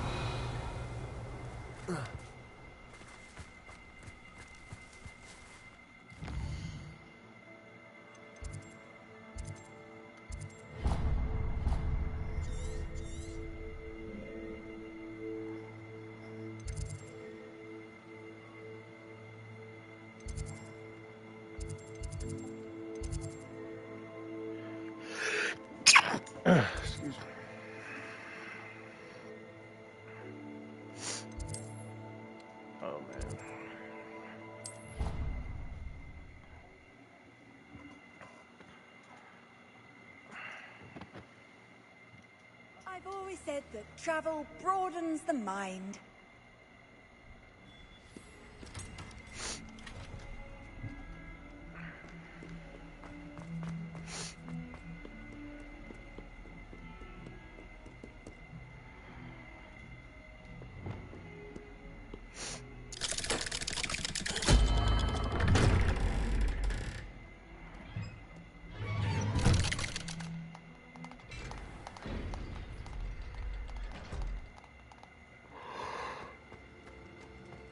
Excuse me. Oh man. I've always said that travel broadens the mind.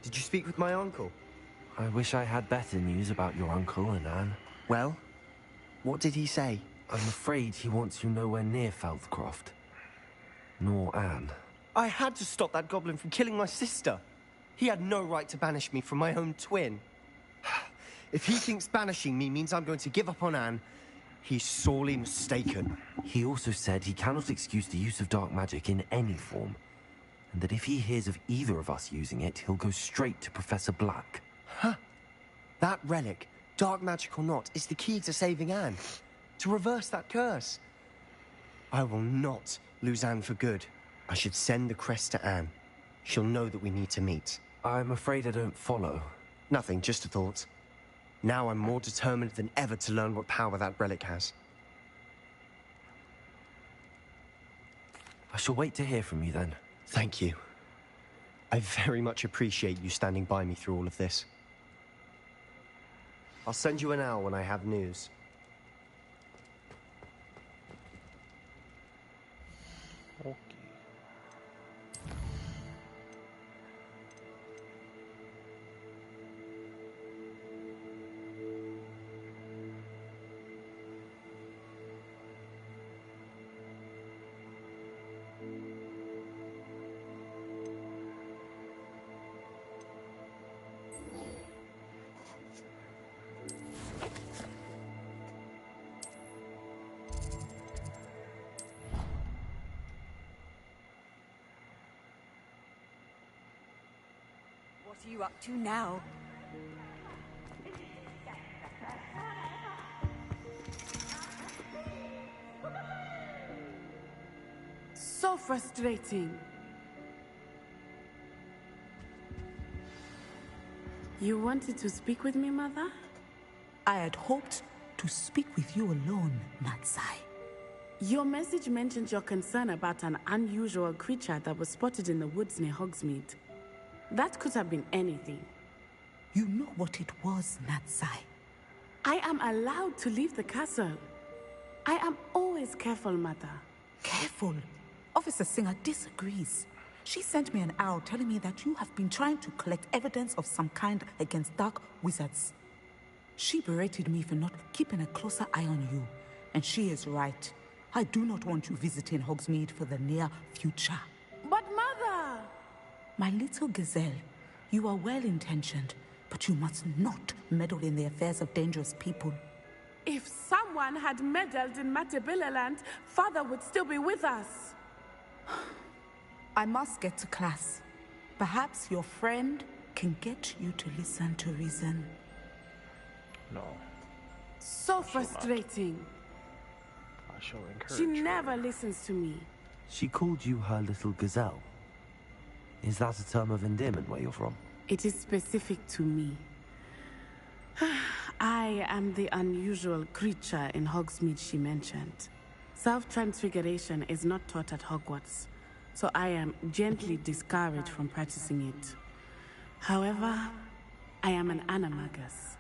Did you speak with my uncle? I wish I had better news about your uncle and Anne. Well, what did he say? I'm afraid he wants you nowhere near Feldcroft. Nor Anne. I had to stop that goblin from killing my sister. He had no right to banish me from my own twin. If he thinks banishing me means I'm going to give up on Anne, he's sorely mistaken. He also said he cannot excuse the use of dark magic in any form, and that if he hears of either of us using it, he'll go straight to Professor Black. Huh. That relic, dark magic or not, is the key to saving Anne. To reverse that curse. I will not lose Anne for good. I should send the crest to Anne. She'll know that we need to meet. I'm afraid I don't follow. Nothing, just a thought. Now I'm more determined than ever to learn what power that relic has. I shall wait to hear from you then. Thank you. I very much appreciate you standing by me through all of this. I'll send you an owl when I have news. Okay. What are you up to now? So frustrating. You wanted to speak with me, Mother? I had hoped to speak with you alone, Natsai. Your message mentioned your concern about an unusual creature that was spotted in the woods near Hogsmeade. That could have been anything. You know what it was, Natsai. I am allowed to leave the castle. I am always careful, Mother. Careful? Officer Singer disagrees. She sent me an arrow telling me that you have been trying to collect evidence of some kind against dark wizards. She berated me for not keeping a closer eye on you, and she is right. I do not want you visiting Hogsmeade for the near future. But Mother! My little gazelle, you are well-intentioned, but you must not meddle in the affairs of dangerous people. If someone had meddled in Matabeleland, Father would still be with us. I must get to class. Perhaps your friend can get you to listen to reason. No. So frustrating. I shall encourage She her. never listens to me. She called you her little gazelle. Is that a term of endearment where you're from? It is specific to me. I am the unusual creature in Hogsmeade she mentioned. Self-transfiguration is not taught at Hogwarts, so I am gently discouraged from practicing it. However, I am an animagus,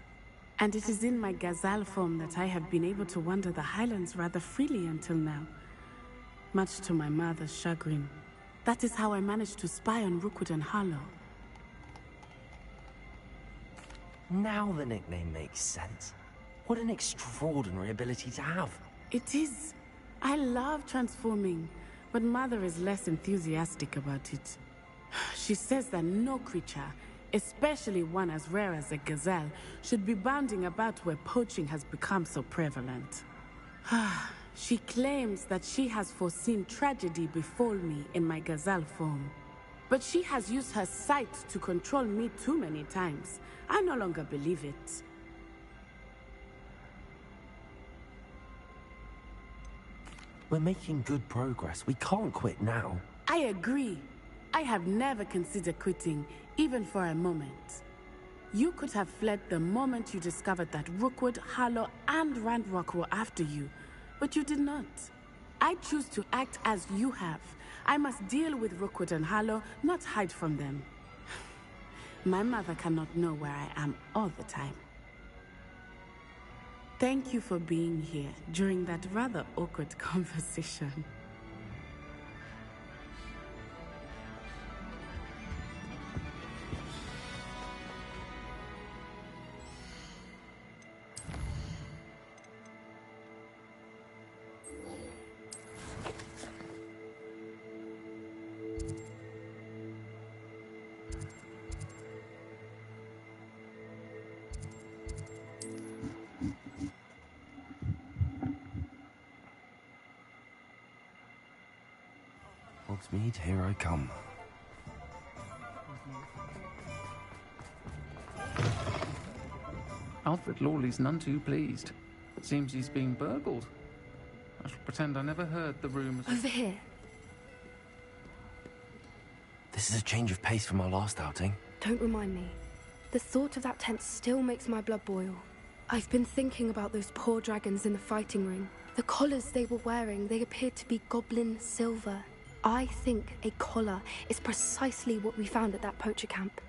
and it is in my gazelle form that I have been able to wander the Highlands rather freely until now. Much to my mother's chagrin. That is how I managed to spy on Rookwood and Harlow. Now the nickname makes sense. What an extraordinary ability to have. It is. I love transforming, but Mother is less enthusiastic about it. She says that no creature, especially one as rare as a gazelle, should be bounding about where poaching has become so prevalent. She claims that she has foreseen tragedy befall me in my gazelle form. But she has used her sight to control me too many times. I no longer believe it. We're making good progress. We can't quit now. I agree. I have never considered quitting, even for a moment. You could have fled the moment you discovered that Rookwood, Harlow, and Ranrock were after you, but you did not. I choose to act as you have. I must deal with Rookwood and Harlow, not hide from them. My mother cannot know where I am all the time. Thank you for being here during that rather awkward conversation. Hogsmeade, here I come. Alfred Lawley's none too pleased. Seems he's been burgled. I shall pretend I never heard the rumours. Over here. This is a change of pace from our last outing. Don't remind me. The thought of that tent still makes my blood boil. I've been thinking about those poor dragons in the fighting ring. The collars they were wearing, they appeared to be goblin silver. I think a collar is precisely what we found at that poacher camp.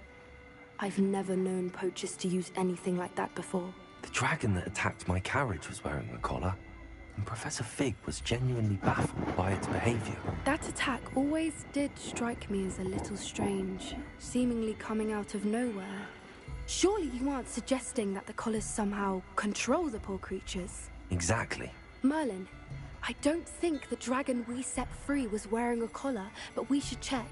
I've never known poachers to use anything like that before. The dragon that attacked my carriage was wearing a collar, and Professor Fig was genuinely baffled by its behavior. That attack always did strike me as a little strange, seemingly coming out of nowhere. Surely you aren't suggesting that the collars somehow control the poor creatures? Exactly. Merlin, I don't think the dragon we set free was wearing a collar, but we should check.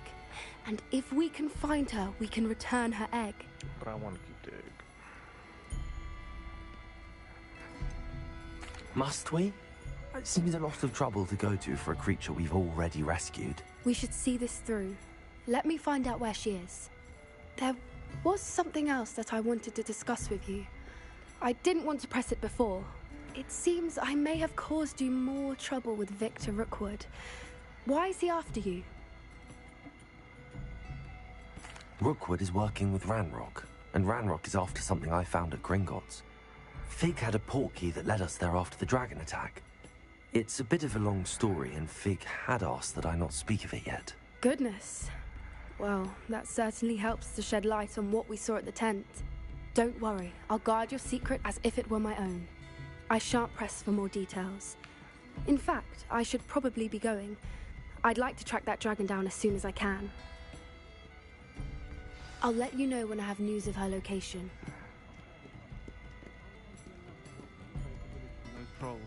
And if we can find her, we can return her egg. But I want to keep the egg. Must we? It seems a lot of trouble to go to for a creature we've already rescued. We should see this through. Let me find out where she is. There was something else that I wanted to discuss with you. I didn't want to press it before. It seems I may have caused you more trouble with Victor Rookwood. Why is he after you? Rookwood is working with Ranrock, and Ranrock is after something I found at Gringotts. Fig had a portkey that led us there after the dragon attack. It's a bit of a long story, and Fig had asked that I not speak of it yet. Goodness. Well, that certainly helps to shed light on what we saw at the tent. Don't worry, I'll guard your secret as if it were my own. I shan't press for more details. In fact, I should probably be going. I'd like to track that dragon down as soon as I can. I'll let you know when I have news of her location. Those trolls.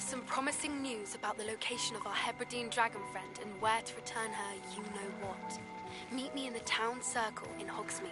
Some promising news about the location of our Hebridean dragon friend and where to return her you-know-what. Meet me in the town circle in Hogsmeade.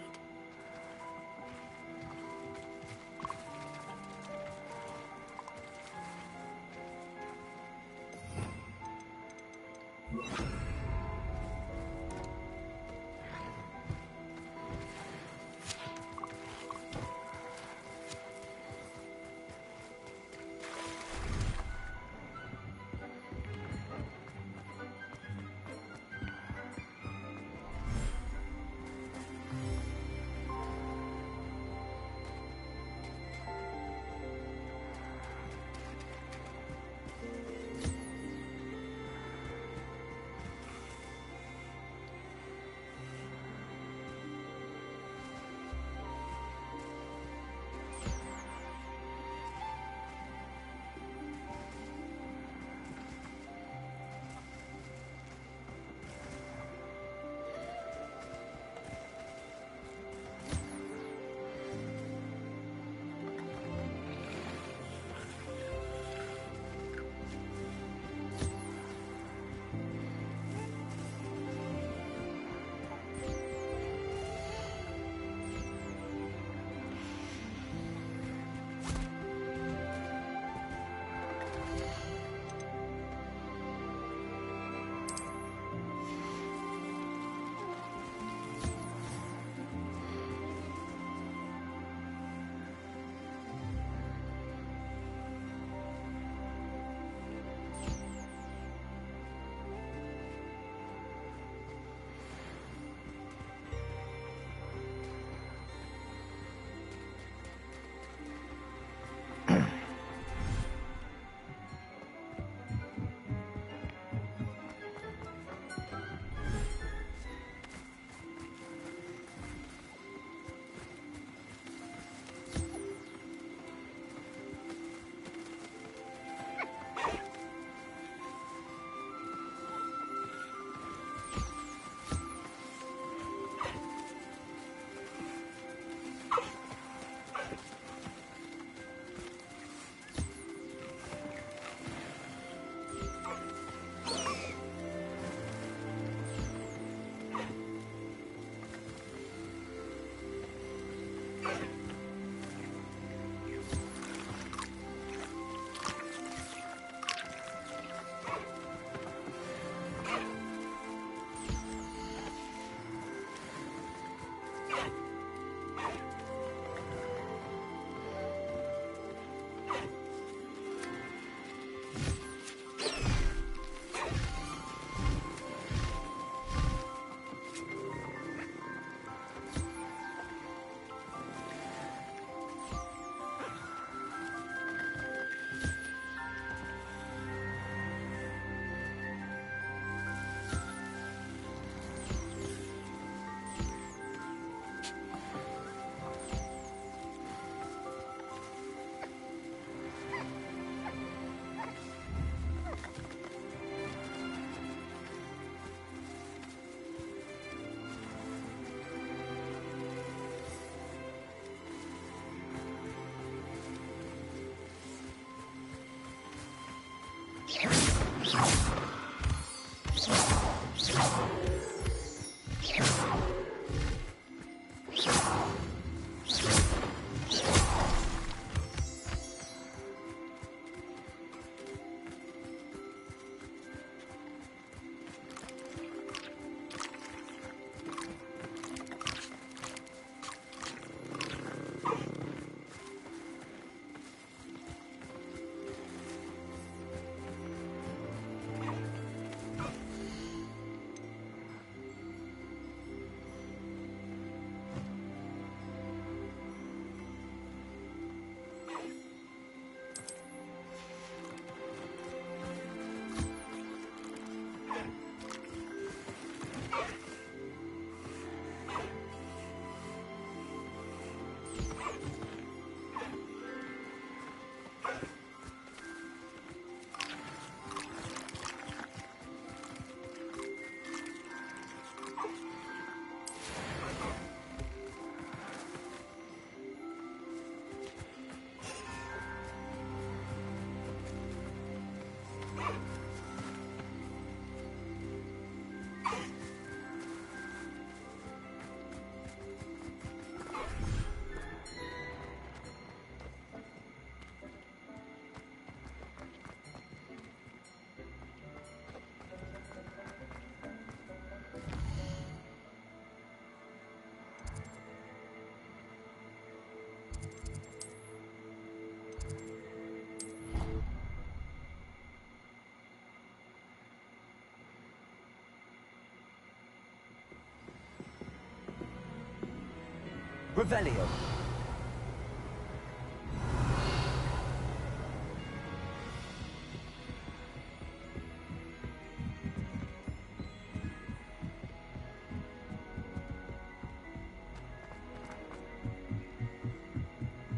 Revelio.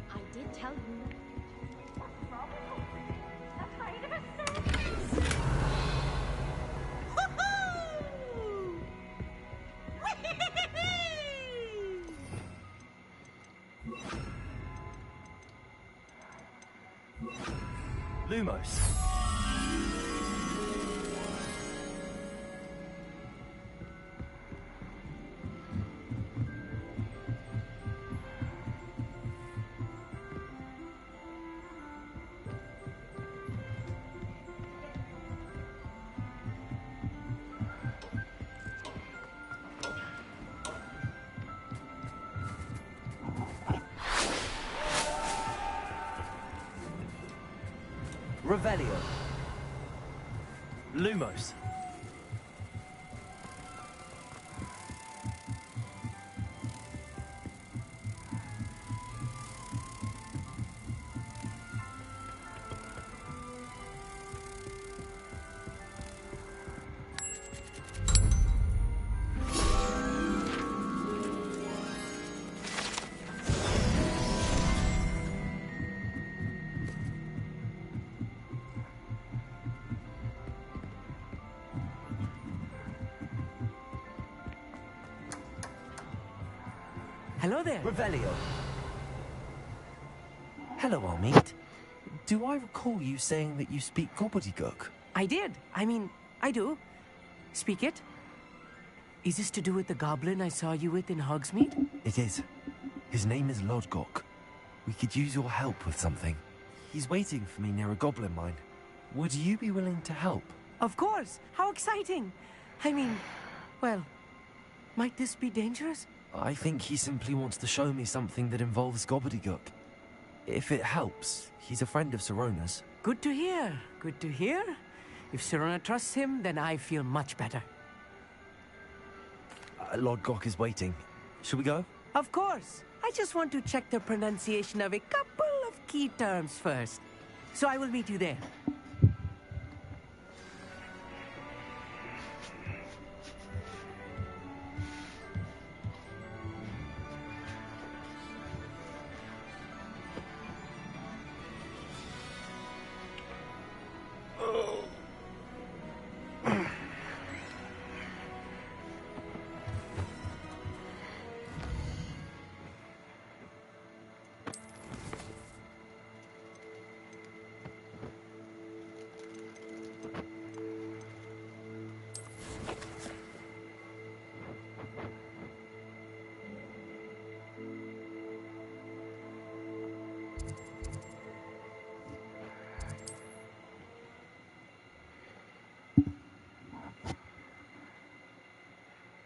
I did tell you. Lumos. Revelio. Lumos. Hello there. Revelio. Hello, Almeet. Do I recall you saying that you speak gobbledygook? I did. I mean, I do. Speak it. Is this to do with the goblin I saw you with in Hogsmeade? It is. His name is Lodgok. We could use your help with something. He's waiting for me near a goblin mine. Would you be willing to help? Of course. How exciting. I mean, well, might this be dangerous? I think he simply wants to show me something that involves gobbledygook. If it helps, he's a friend of Sirona's. Good to hear. Good to hear. If Sirona trusts him, then I feel much better. Lodgok is waiting. Shall we go? Of course. I just want to check the pronunciation of a couple of key terms first. So I will meet you there.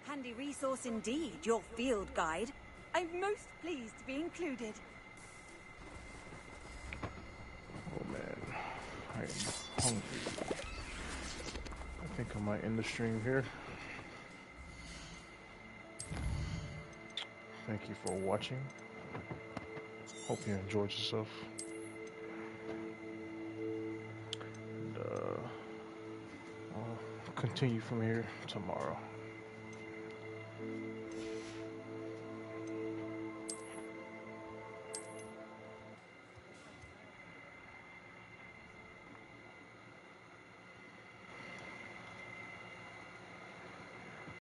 Handy resource indeed, your field guide. I'm most pleased to be included. Oh man, I am hungry. I think I might end the stream here. Thank you for watching. Hope you enjoyed yourself. And I'll continue from here tomorrow.